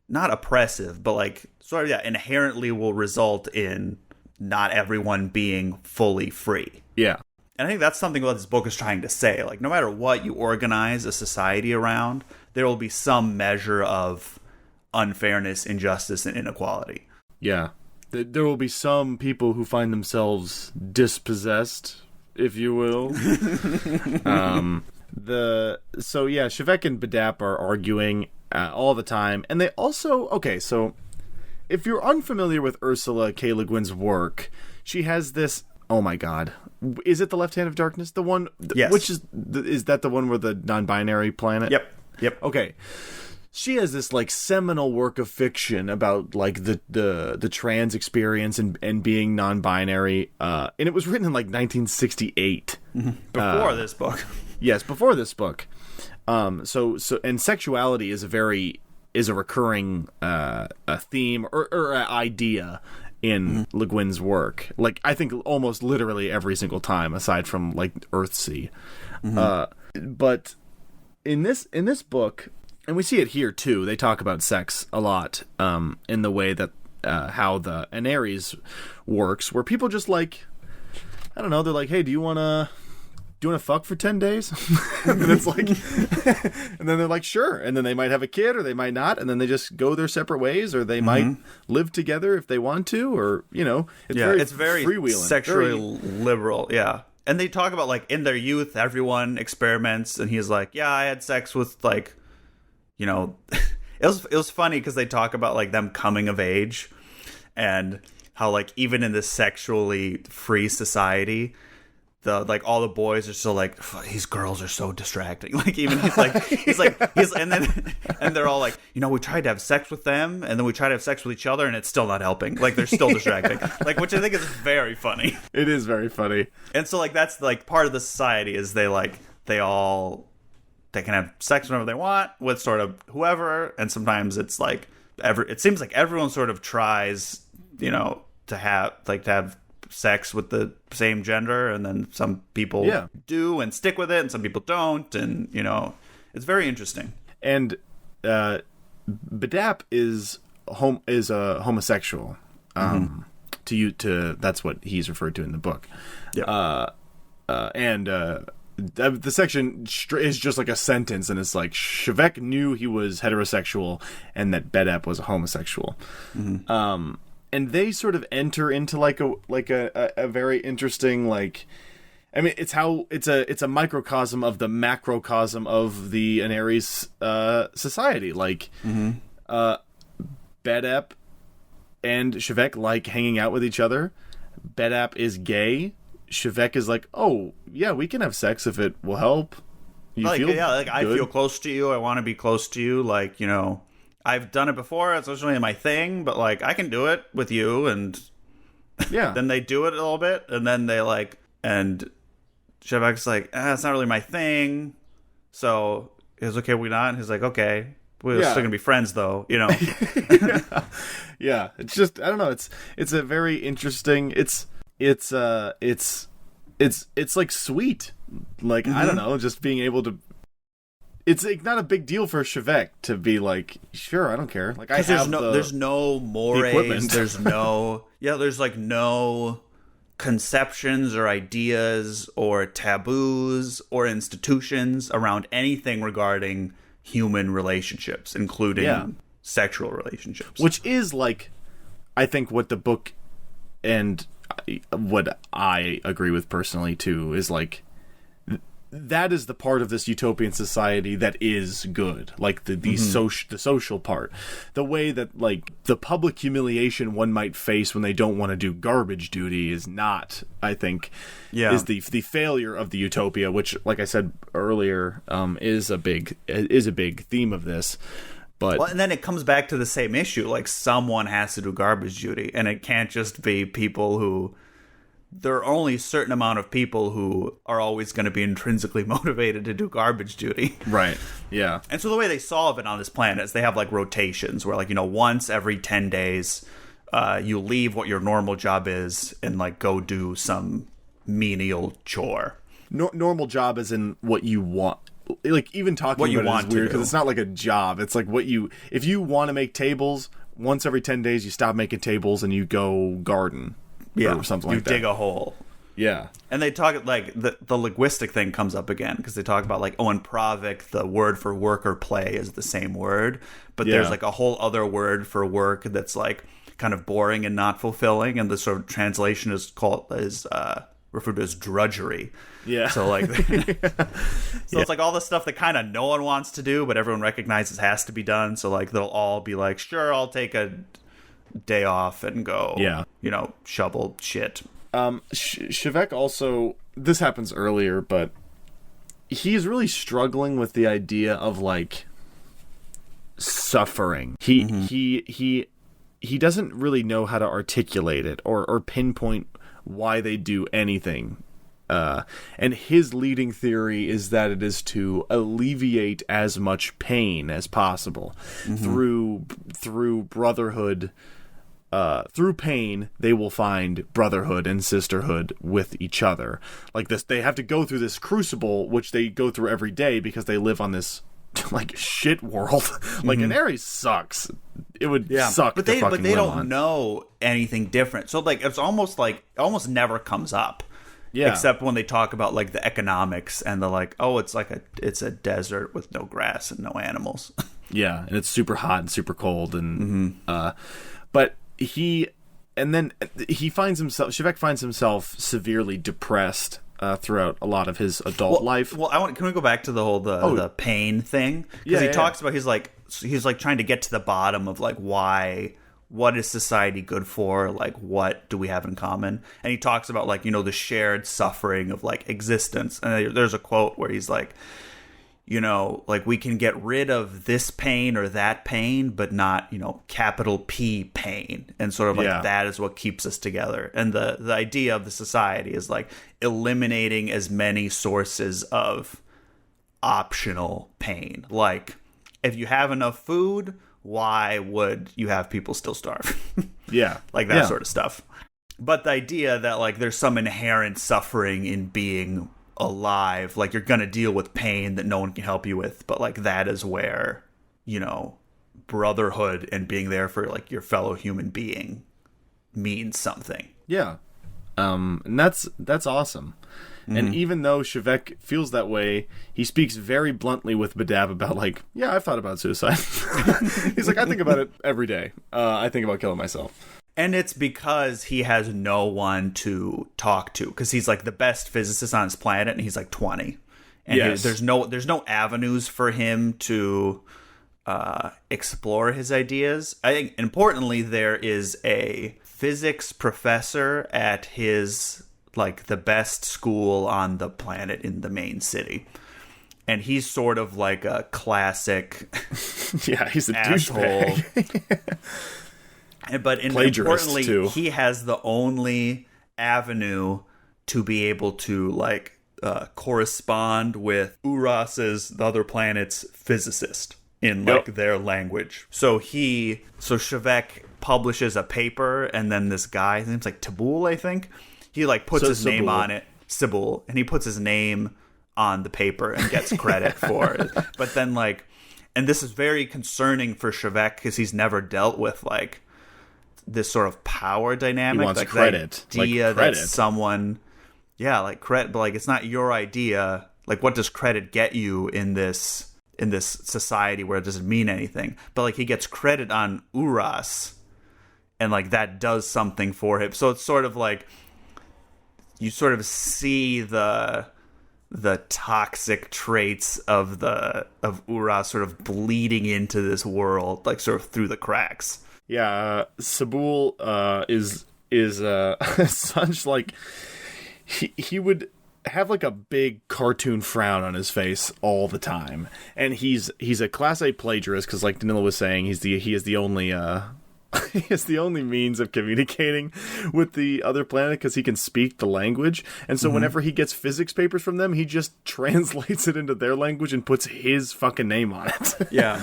oppressive, but like inherently will result in not everyone being fully free. Yeah. And I think that's something what this book is trying to say. Like, no matter what you organize a society around, there will be some measure of unfairness, injustice, and inequality. Yeah. There will be some people who find themselves dispossessed, if you will. Shevek and Badap are arguing all the time, and they also so if you're unfamiliar with Ursula K. Le Guin's work, she has this. Oh my God, is it the Left Hand of Darkness? The one, yes. Which is that the one where the non-binary planet? Yep. Okay. She has this like seminal work of fiction about like the trans experience and being non-binary, and it was written in like 1968. Before this book. Yes, before this book. So and sexuality is a recurring a theme or idea in Le Guin's work. Like, I think almost literally every single time, aside from like Earthsea. But in this book, and we see it here too, they talk about sex a lot in the way that how the Anaries works, where people just like, I don't know, they're like, hey, do you want to fuck for 10 days? And it's like, and then they're like, sure. And then they might have a kid or they might not. And then they just go their separate ways, or they might live together if they want to, or, it's very freewheeling, sexually liberal. Yeah. And they talk about like in their youth, everyone experiments. And he's like, yeah, I had sex with like, it was funny because they talk about like them coming of age and how like even in this sexually free society, all the boys are still like, these girls are so distracting. Like, even and they're all like, we tried to have sex with them and then we tried to have sex with each other and it's still not helping. Like, they're still distracting. Like, which I think is very funny. It is very funny. And so like that's like part of the society is they can have sex whenever they want with sort of whoever, and sometimes it's like it seems like everyone sort of tries, to have sex with the same gender, and then some people do and stick with it, and some people don't, and it's very interesting. And Badap is a homosexual. To that's what he's referred to in the book. Yeah. The section is just like a sentence, and it's like Shevek knew he was heterosexual and that Badap was a homosexual. And they sort of enter into like a very interesting, like, I mean, it's a microcosm of the macrocosm of the Anaries society. Like, Badap and Shevek like hanging out with each other. Badap is gay. Shevek is like, oh yeah, we can have sex if it will help. I feel close to you. I want to be close to you. Like, I've done it before. It's not really my thing, but like I can do it with you. And then they do it a little bit, and then they like, and Shevek's like, it's not really my thing. So he's okay, we not. And he's like, okay, we're still gonna be friends though, Yeah, it's just, I don't know. It's a very interesting. It's like sweet. Like, I don't know, just being able to. it's like not a big deal for Shevek to be like, sure, I don't care. Like, I have there's no mores, there's no there's like no conceptions or ideas or taboos or institutions around anything regarding human relationships, including sexual relationships. Which is like, I think what the book and what I agree with personally too is like, that is the part of this utopian society that is good, like the social part, the way that like the public humiliation one might face when they don't want to do garbage duty is not, I think, is the failure of the utopia, which, like I said earlier, is a big theme of this. But and then it comes back to the same issue, like someone has to do garbage duty, and it can't just be people who. There are only a certain amount of people who are always going to be intrinsically motivated to do garbage duty. Right. Yeah. And so the way they solve it on this planet is they have like rotations where, like, you know, once every 10 days, you leave what your normal job is and like go do some menial chore. Normal job is in what you want. Like, even talking what you about want it is weird to do. because it's not like a job. It's like if you want to make tables, once every 10 days you stop making tables and you go garden. Or something like that. You dig a hole. Yeah. And they talk, like, the linguistic thing comes up again, because they talk about, like, in Pravik, the word for work or play is the same word, but there's, like, a whole other word for work that's, like, kind of boring and not fulfilling, and the sort of translation is referred to as drudgery. Yeah. So, like, it's like all the stuff that kind of no one wants to do, but everyone recognizes has to be done, so, like, they'll all be like, sure, I'll take a day off and go, shovel shit. Shevek also, this happens earlier, but he's really struggling with the idea of like suffering. He doesn't really know how to articulate it or pinpoint why they do anything. And his leading theory is that it is to alleviate as much pain as possible through brotherhood. Through pain, they will find brotherhood and sisterhood with each other. Like this, they have to go through this crucible, which they go through every day because they live on this like shit world. Like, and Ares sucks. It would suck. But they don't on. know anything different. So like it almost never comes up. Yeah. Except when they talk about like the economics and the like, oh, it's a desert with no grass and no animals. Yeah, and it's super hot and super cold and but Shevek finds himself severely depressed throughout a lot of his adult life. Well, can we go back to the whole the pain thing? Because he talks about he's like trying to get to the bottom of like what is society good for? Like, what do we have in common? And he talks about like, you know, the shared suffering of like existence. And there's a quote where he's like, you know, like we can get rid of this pain or that pain, but not, you know, capital P pain. And sort of like that is what keeps us together. And the idea of the society is like eliminating as many sources of optional pain. Like if you have enough food, why would you have people still starve? Like that sort of stuff. But the idea that like there's some inherent suffering in being alive, like you're gonna deal with pain that no one can help you with, but like that is where, you know, brotherhood and being there for like your fellow human being means something. And that's awesome. And even though Shevek feels that way, he speaks very bluntly with Badab about like, I've thought about suicide. He's like, I think about it every day. I think about killing myself. And it's because he has no one to talk to, because he's like the best physicist on his planet, and he's like 20, and there's no avenues for him to explore his ideas. I think importantly, there is a physics professor at his like the best school on the planet in the main city, and he's sort of like a classic he's a asshole. Douchebag. But importantly, he has the only avenue to be able to like correspond with Uras's, the other planet's physicist, in like their language. So Shevek publishes a paper, and then this guy, his name's like Tabul, I think. He like puts his name on it, Sibul, and he puts his name on the paper and gets credit for it. But then, like, and this is very concerning for Shevek because he's never dealt with, like, this sort of power dynamic. He wants like credit. The idea like credit. that someone, like credit, but like it's not your idea. Like, what does credit get you in this society where it doesn't mean anything? But like he gets credit on Uras, and like that does something for him. So it's sort of like you sort of see the toxic traits of Uras sort of bleeding into this world, like sort of through the cracks. Yeah, Sabul is such like he would have like a big cartoon frown on his face all the time, and he's a class A plagiarist because, like Danylo was saying, he is the only he has the only means of communicating with the other planet because he can speak the language. And so whenever he gets physics papers from them, he just translates it into their language and puts his fucking name on it. Yeah.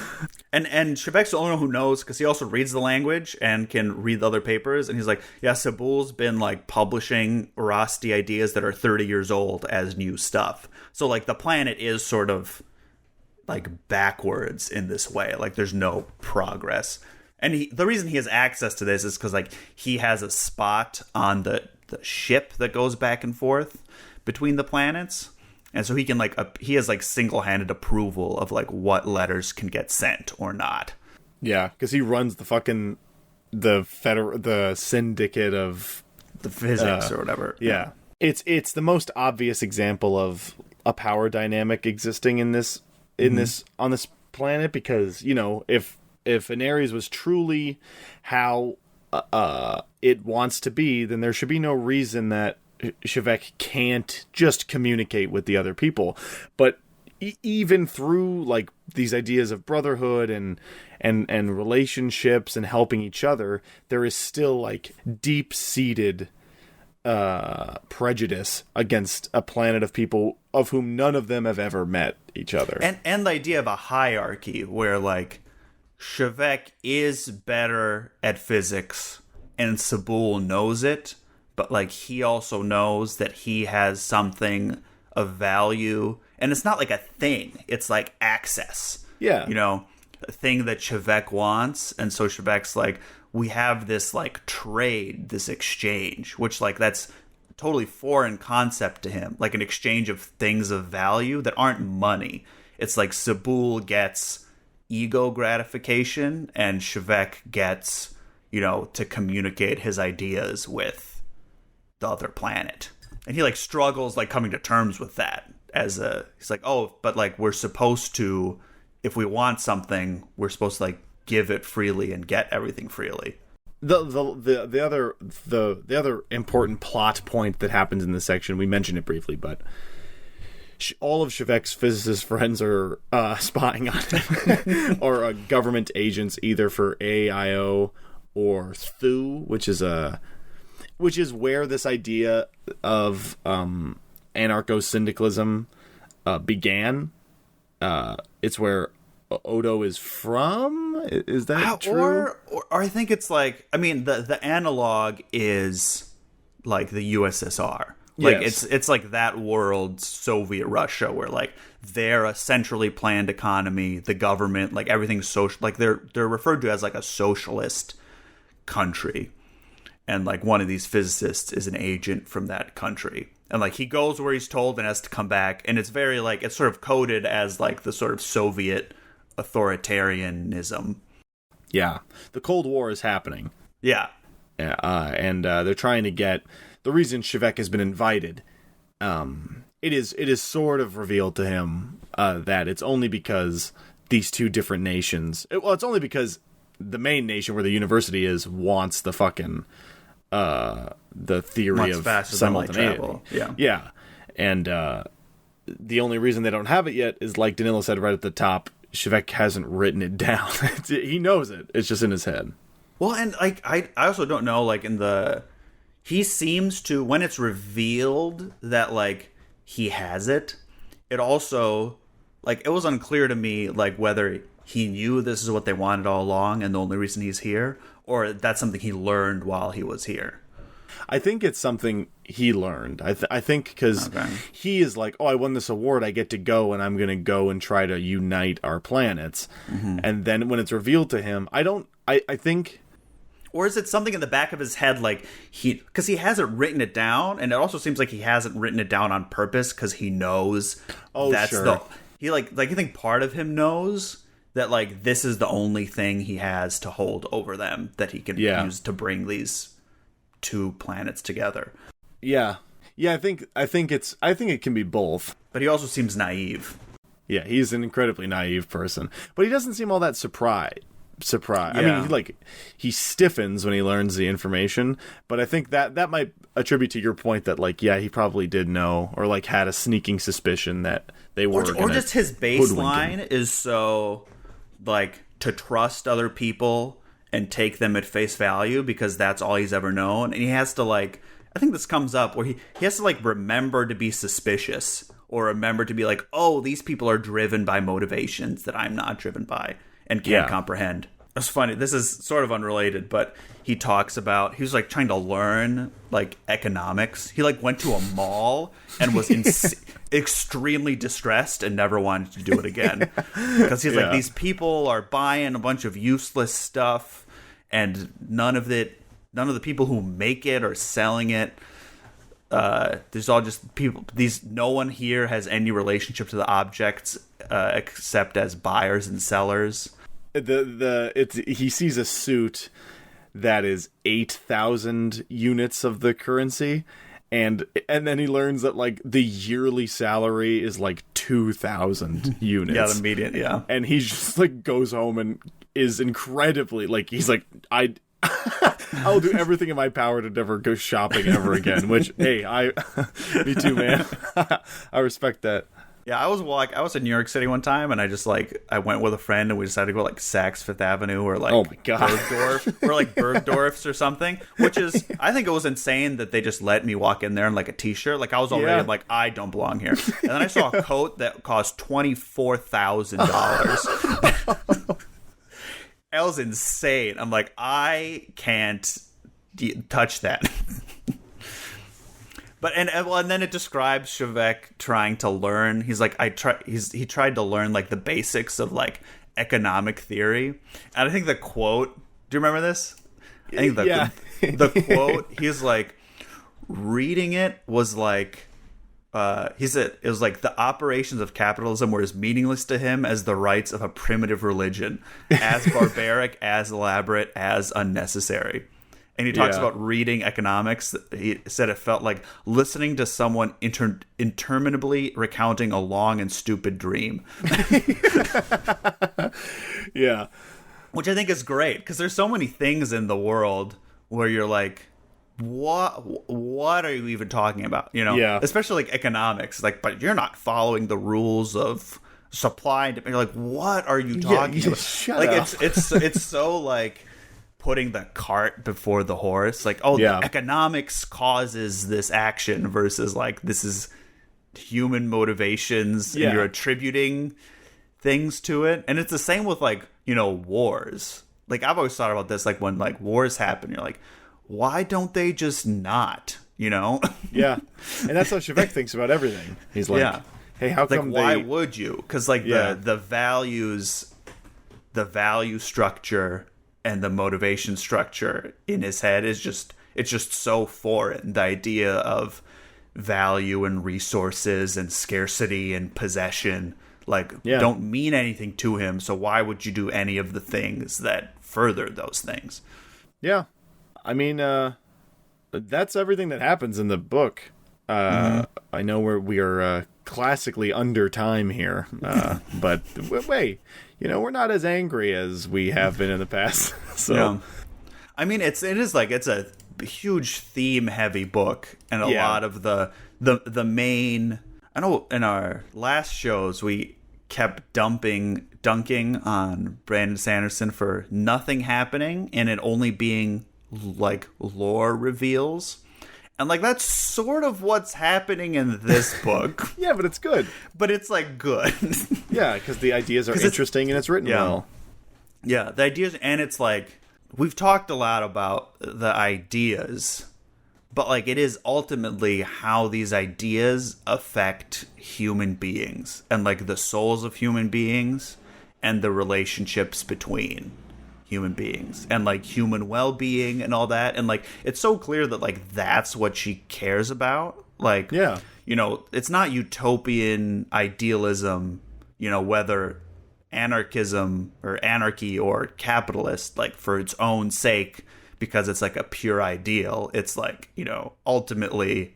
And Shevek's the only one who knows because he also reads the language and can read the other papers. And he's like, yeah, Sabul's been like publishing Rasti ideas that are 30 years old as new stuff. So like the planet is sort of like backwards in this way. Like there's no progress. And the reason he has access to this is because like he has a spot on the ship that goes back and forth between the planets, and so he can like he has like single-handed approval of like what letters can get sent or not. Yeah, because he runs the syndicate of the physics or whatever. Yeah, it's the most obvious example of a power dynamic existing in this on this planet, because you know if an Ares was truly how it wants to be, then there should be no reason that Shevek can't just communicate with the other people. But even through like these ideas of brotherhood and relationships and helping each other, there is still like deep-seated prejudice against a planet of people of whom none of them have ever met each other. And the idea of a hierarchy where like Shevek is better at physics and Sabul knows it, but like he also knows that he has something of value, and it's not like a thing, it's like access. Yeah. You know, a thing that Shevek wants, and so Shevek's like, we have this like trade, this exchange, which like that's totally foreign concept to him, like an exchange of things of value that aren't money. It's like Sabul gets ego gratification and Shevek gets, you know, to communicate his ideas with the other planet. And he like struggles like coming to terms with that he's like, oh, but like we're supposed to, if we want something, we're supposed to like give it freely and get everything freely. The other important plot point that happens in this section, we mentioned it briefly, but all of Shevek's physicist friends are spying on him, or government agents, either for AIO or Thu, which is where this idea of anarcho-syndicalism began. It's where Odo is from. Is that true? Or I think it's like, I mean, the analog is like the USSR. Like yes. it's like that world, Soviet Russia, where like they're a centrally planned economy, the government, like everything's social, like they're referred to as like a socialist country, and like one of these physicists is an agent from that country, and like he goes where he's told and has to come back, and it's very like it's sort of coded as like the sort of Soviet authoritarianism. Yeah, the Cold War is happening. Yeah, and they're trying to get. The reason Shevek has been invited, it is sort of revealed to him that it's only because these two different nations. It's only because the main nation where the university is wants the fucking the theory of simultaneity. Yeah, and the only reason they don't have it yet is, like Danylo said right at the top, Shevek hasn't written it down. He knows it. It's just in his head. Well, and like I also don't know, like in the. He seems to, when it's revealed that, like, he has it, it also, like, it was unclear to me, like, whether he knew this is what they wanted all along and the only reason he's here, or that's something he learned while he was here. I think it's something he learned. I think because he is like, oh, I won this award, I get to go, and I'm going to go and try to unite our planets. And then when it's revealed to him, I think... Or is it something in the back of his head, like, because he hasn't written it down, and it also seems like he hasn't written it down on purpose because he knows that's sure. You think part of him knows that, like, this is the only thing he has to hold over them that he can use to bring these two planets together. Yeah. Yeah, I think it can be both. But he also seems naive. Yeah, he's an incredibly naive person. But he doesn't seem all that surprised. Yeah. I mean, he stiffens when he learns the information, but I think that might attribute to your point that, like, yeah, he probably did know, or like had a sneaking suspicion that they were or just his baseline is so, like, to trust other people and take them at face value because that's all he's ever known, and he has to, like, I think this comes up where he has to, like, remember to be suspicious, or remember to be like, oh, these people are driven by motivations that I'm not driven by and can't comprehend. It's funny, this is sort of unrelated, but he talks about, he was, like, trying to learn, like, economics. He, like, went to a mall and was extremely distressed and never wanted to do it again. Because he's like, these people are buying a bunch of useless stuff, and none of the people who make it are selling it. There's all just people. No one here has any relationship to the objects except as buyers and sellers. He sees a suit that is 8,000 units of the currency, and then he learns that, like, the yearly salary is like 2,000 units. Yeah, the median. Yeah, and he just, like, goes home and is incredibly, like, he's like, I'll do everything in my power to never go shopping ever again. Which, hey, me too, man. I respect that. Yeah, I was in New York City one time, and I went with a friend, and we decided to go, like, Saks Fifth Avenue, or, like, oh my God. Bergdorf, or, like, Bergdorf's or something. Which is, I think it was insane that they just let me walk in there in, like, a t-shirt. Like, I was already like, I don't belong here. And then I saw a coat that cost $24,000. That was insane. I'm like, I can't touch that. But and then it describes Shevek trying to learn. He's like, he tried to learn, like, the basics of, like, economic theory. And I think the quote, do you remember this? I think the quote, he's like, reading it was like, he said it was like, the operations of capitalism were as meaningless to him as the rites of a primitive religion, as barbaric, as elaborate, as unnecessary. And he talks about reading economics. He said it felt like listening to someone interminably recounting a long and stupid dream. Yeah. Which I think is great, because there's so many things in the world where you're like, what are you even talking about? You know? Yeah. Especially, like, economics. Like, but you're not following the rules of supply. You're like, what are you talking about? Shut up. It's so, like, putting the cart before the horse, like, the economics causes this action versus, like, this is human motivations, and you're attributing things to it. And it's the same with, like, you know, wars. Like, I've always thought about this, like, when, like, wars happen, you're like, why don't they just not, you know? Yeah. And that's how Shevek thinks about everything. He's like, hey, how come why would you? Because, like, the values, the value structure and the motivation structure in his head is just, it's just so foreign. The idea of value and resources and scarcity and possession, like, don't mean anything to him. So why would you do any of the things that further those things? Yeah. I mean, that's everything that happens in the book. I know we are classically under time here, but wait, you know, we're not as angry as we have been in the past. So, I mean, it's a huge theme heavy book, and a lot of the main. I know in our last shows we kept dunking on Brandon Sanderson for nothing happening and it only being, like, lore reveals. And, like, that's sort of what's happening in this book. Yeah, but it's good. But it's, like, good. Yeah, because the ideas are interesting and it's written well. Yeah, the ideas, and it's, like, we've talked a lot about the ideas, but like it is ultimately how these ideas affect human beings and like the souls of human beings and the relationships between human beings and like human well-being and all that. And like it's so clear that like that's what she cares about. Like, Yeah. you know, it's not utopian idealism, you know, whether anarchism or anarchy or capitalist, like for its own sake, because it's like a pure ideal. It's like, you know, ultimately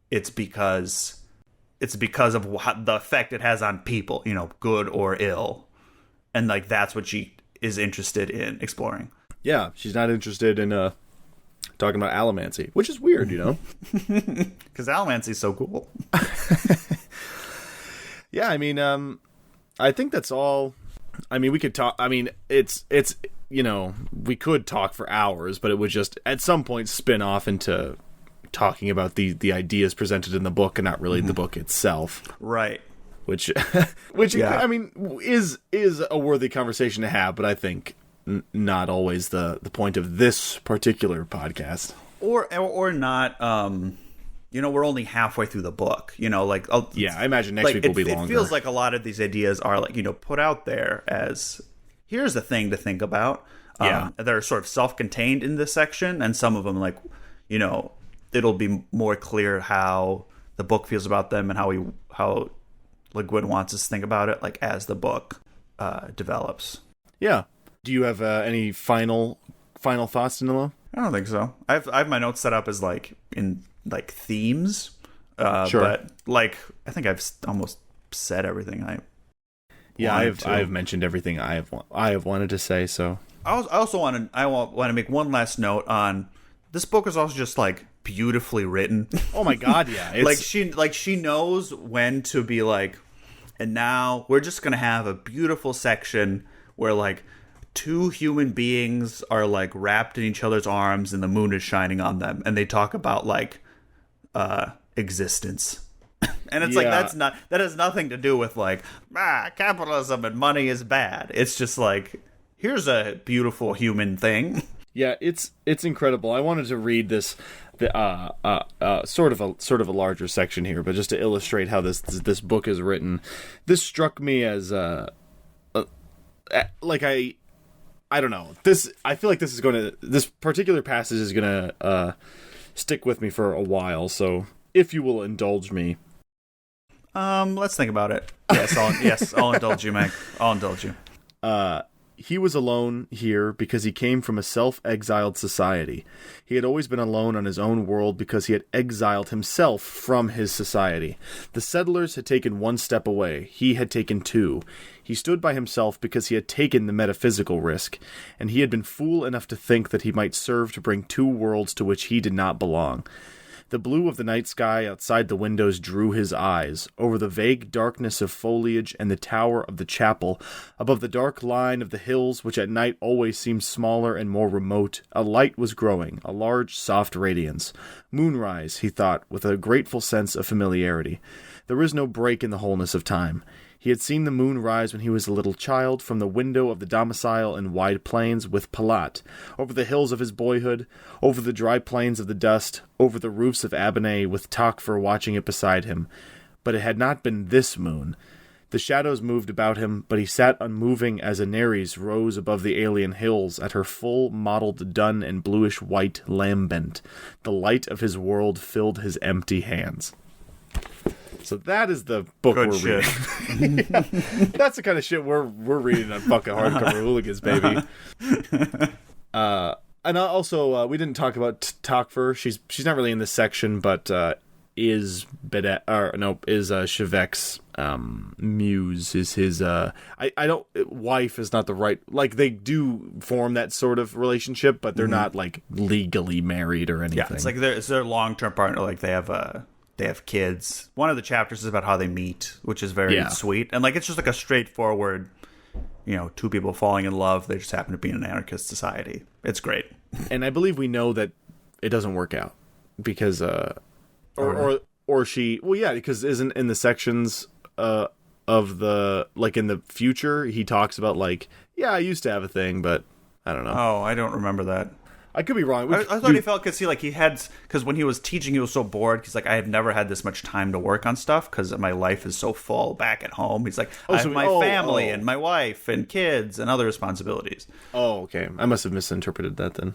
it's because of what the effect it has on people, you know, good or ill. And like that's what she is interested in exploring. Yeah, she's not interested in talking about allomancy, which is weird, you know? Because allomancy is so cool. Yeah, I mean, I think that's all. I mean, we could talk. I mean, it's you know, we could talk for hours, but it would just at some point spin off into talking about the ideas presented in the book and not really the book itself. Right. Which Yeah. I mean, is a worthy conversation to have, but I think not always the point of this particular podcast. Or not. You know, we're only halfway through the book. You know, like Yeah, I imagine next week will be longer. It feels like a lot of these ideas are like, you know, put out there as here's a thing to think about. Yeah. They're sort of self-contained in this section, and some of them, like, you know, it'll be more clear how the book feels about them and how like Guin wants us to think about it, like as the book develops. Yeah. Do you have any final thoughts, Danylo? I don't think so. I have my notes set up as like in like themes. Sure. But like I think I've almost said everything I. I've mentioned everything I have wanted to say. So I also want to make one last note on this book is also just like beautifully written. oh my god, yeah, it's, she knows when to be like, and now we're just gonna have a beautiful section where like two human beings are like wrapped in each other's arms and the moon is shining on them and they talk about like existence. And it's like that has nothing to do with like capitalism and money is bad. It's just like here's a beautiful human thing. Yeah, it's incredible. I wanted to read this sort of a larger section here, but just to illustrate how this book is written. This struck me as like I don't know. I feel like this particular passage is going to stick with me for a while, so if you will indulge me. Let's think about it. Yes, I'll indulge you, Meg. I'll indulge you. He was alone here because he came from a self-exiled society. He had always been alone on his own world because he had exiled himself from his society. The settlers had taken one step away. He had taken two. He stood by himself because he had taken the metaphysical risk, and he had been fool enough to think that he might serve to bring two worlds to which he did not belong. The blue of the night sky outside the windows drew his eyes. Over the vague darkness of foliage and the tower of the chapel, above the dark line of the hills which at night always seemed smaller and more remote, a light was growing, a large soft radiance. Moonrise, he thought, with a grateful sense of familiarity. There is no break in the wholeness of time. He had seen the moon rise when he was a little child from the window of the domicile in wide plains with Palat, over the hills of his boyhood, over the dry plains of the dust, over the roofs of Abernay with Tokfur watching it beside him. But it had not been this moon. The shadows moved about him, but he sat unmoving as a Nereis rose above the alien hills at her full mottled dun and bluish-white lambent. The light of his world filled his empty hands. So that is the book Good we're shit. reading. That's the kind of shit we're reading on fucking Hardcover Hooligans, baby. And also, we didn't talk about Tokfur. She's not really in this section, but is Shevek's muse, is his wife is not the right, like they do form that sort of relationship, but they're not like legally married or anything. Yeah, it's like it's their long-term partner. Like they have kids. One of the chapters is about how they meet, which is very sweet. And like it's just like a straightforward, you know, two people falling in love. They just happen to be in an anarchist society. It's great. And I believe we know that it doesn't work out because or she, well, yeah, because isn't in the sections of the, like in the future he talks about like, yeah, I used to have a thing, but I don't know. Oh, I don't remember that. I could be wrong. I thought he felt because when he was teaching, he was so bored. He's like, I have never had this much time to work on stuff because my life is so full back at home. He's like, I have my family and my wife and kids and other responsibilities. Oh, okay. I must have misinterpreted that then.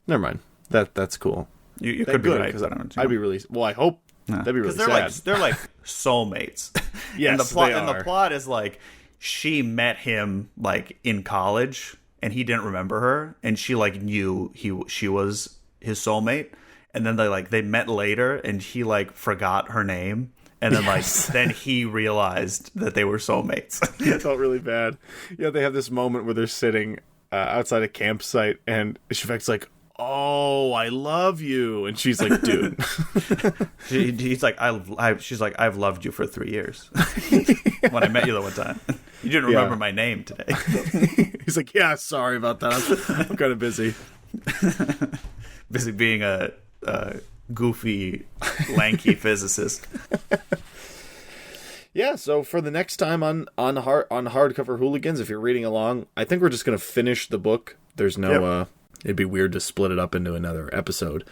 Never mind. That's cool. You could be right. I'd be really... Well, I hope... That'd be really sad. They're like soulmates. Yes, and the plot is like, she met him like in college and he didn't remember her, and she like knew she was his soulmate, and then they met later and he like forgot her name, and then then he realized that they were soulmates. It felt really bad. Yeah, they have this moment where they're sitting outside a campsite and Shevek's like, oh, I love you, and she's like, dude. He's like, she's like, I've loved you for 3 years. When I met you the one time, you didn't remember my name today. He's like, yeah, sorry about that. I'm kind of busy. Busy being a goofy, lanky physicist. Yeah, so for the next time on Hardcover Hooligans, if you're reading along, I think we're just going to finish the book. There's no... It'd be weird to split it up into another episode,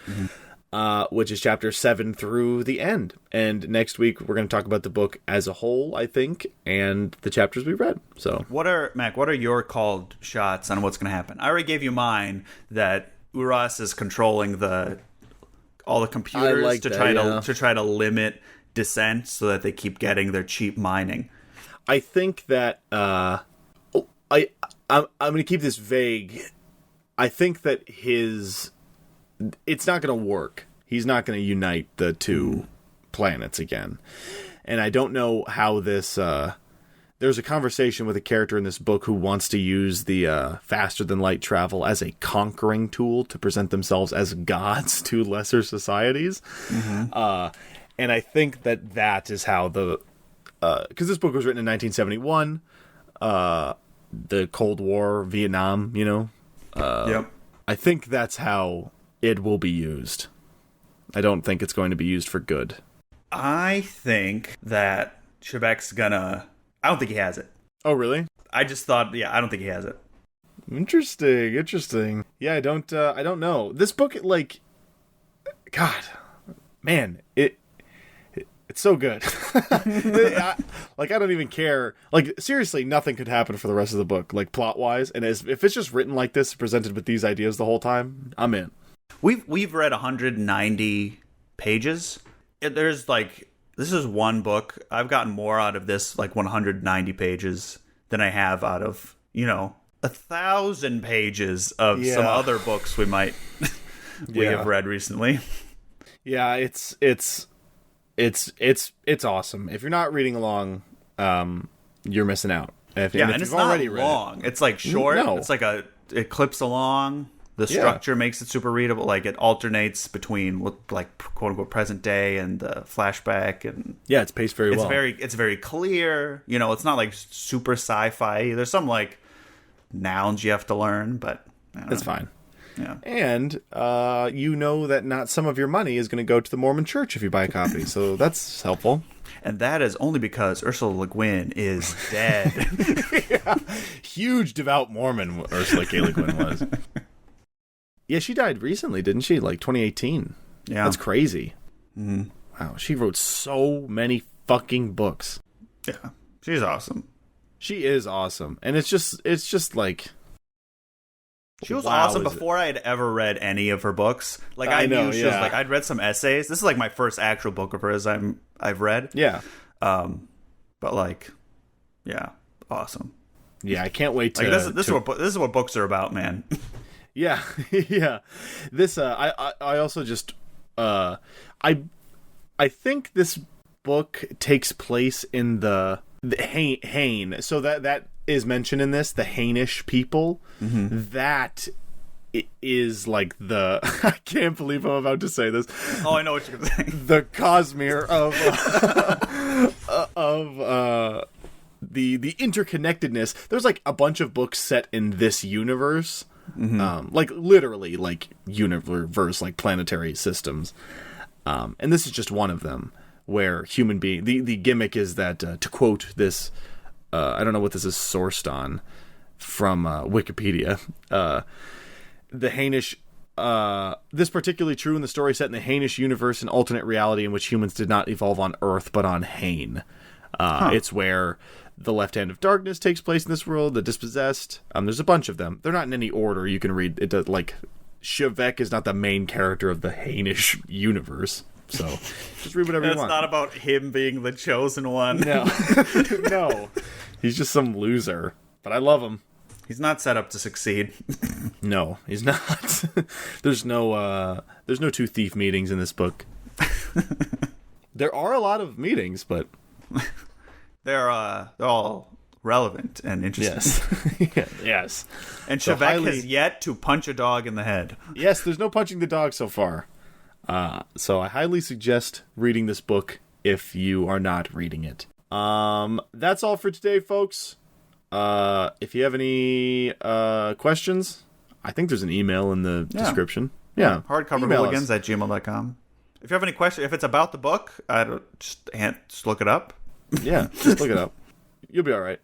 which is chapter 7 through the end. And next week, we're going to talk about the book as a whole, I think, and the chapters we read. So, what are your called shots on what's going to happen? I already gave you mine, that Uras is controlling all the computers to try to limit dissent so that they keep getting their cheap mining. I think that I'm going to keep this vague. I think that it's not going to work. He's not going to unite the two planets again. And I don't know how this... there's a conversation with a character in this book who wants to use the faster-than-light travel as a conquering tool to present themselves as gods to lesser societies. Mm-hmm. And I think that is how the... Because this book was written in 1971. The Cold War, Vietnam, you know... Yep. I think that's how it will be used. I don't think it's going to be used for good. I think that Shevek's gonna... I don't think he has it. Oh, really? I just thought... Yeah, I don't think he has it. Interesting. Yeah, I don't know. This book, like... God. Man, it's so good. I don't even care. Like, seriously, nothing could happen for the rest of the book, like, plot-wise. And if it's just written like this, presented with these ideas the whole time, I'm in. We've read 190 pages. There's, like... This is one book. I've gotten more out of this, like, 190 pages than I have out of, 1,000 pages of some other books we might... we have read recently. Yeah, it's awesome. If you're not reading along, you're missing out. And it's not long. It's like short. No. It's like it clips along. The structure makes it super readable. Like, it alternates between like quote unquote present day and the flashback, and it's paced very well. It's very clear. It's not like super sci-fi. There's some like nouns you have to learn, but it's fine. Yeah. And that not some of your money is going to go to the Mormon Church if you buy a copy, so that's helpful. And that is only because Ursula Guin is dead. Huge devout Mormon Ursula K. Le Guin was. Yeah, she died recently, didn't she? Like 2018. Yeah. That's crazy. Mm-hmm. Wow, she wrote so many fucking books. Yeah, she's awesome. She is awesome. And it's just like... She was awesome before I had ever read any of her books. Like, I knew she was like... I'd read some essays. This is like my first actual book of hers I've read. Yeah. But like... Yeah, awesome. Yeah, I can't wait to... Like, this is what books are about, man. Yeah, yeah. This I also just I think this book takes place in the Hain. So that is mentioned in this, the Hainish people. Mm-hmm. That is like the... I can't believe I'm about to say this. Oh, I know what you're going to say. The Cosmere of the interconnectedness. There's like a bunch of books set in this universe. Mm-hmm. Like literally like universe, like planetary systems. And this is just one of them where human being, the gimmick is that, to quote this, I don't know what this is sourced on from Wikipedia, the Hainish this particularly true in the story set in the Hainish universe, an alternate reality in which humans did not evolve on Earth, but on Hain. It's where the Left Hand of Darkness takes place in this world, the Dispossessed. There's a bunch of them. They're not in any order. You can read it. Like, Shivek is not the main character of the Hainish universe. So, just read whatever you want. It's not about him being the chosen one. No. No. He's just some loser. But I love him. He's not set up to succeed. No, he's not. There's no two thief meetings in this book. There are a lot of meetings, but they're all relevant and interesting. Yes. Yes. And Shivek has yet to punch a dog in the head. Yes, there's no punching the dog so far. So I highly suggest reading this book if you are not reading it. That's all for today, folks. If you have any questions, I think there's an email in the description. Yeah. Hardcoverhooligans@gmail.com. If you have any questions, if it's about the book, just look it up. Yeah, just look it up. You'll be all right.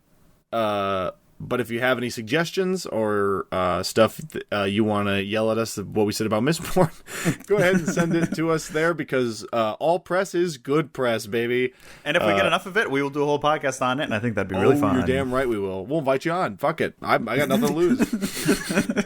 But if you have any suggestions or stuff you want to yell at us, what we said about Mistborn, go ahead and send it to us there, because all press is good press, baby. And if we get enough of it, we will do a whole podcast on it, and I think that'd be really fun. You're damn right we will. We'll invite you on. Fuck it. I got nothing to lose.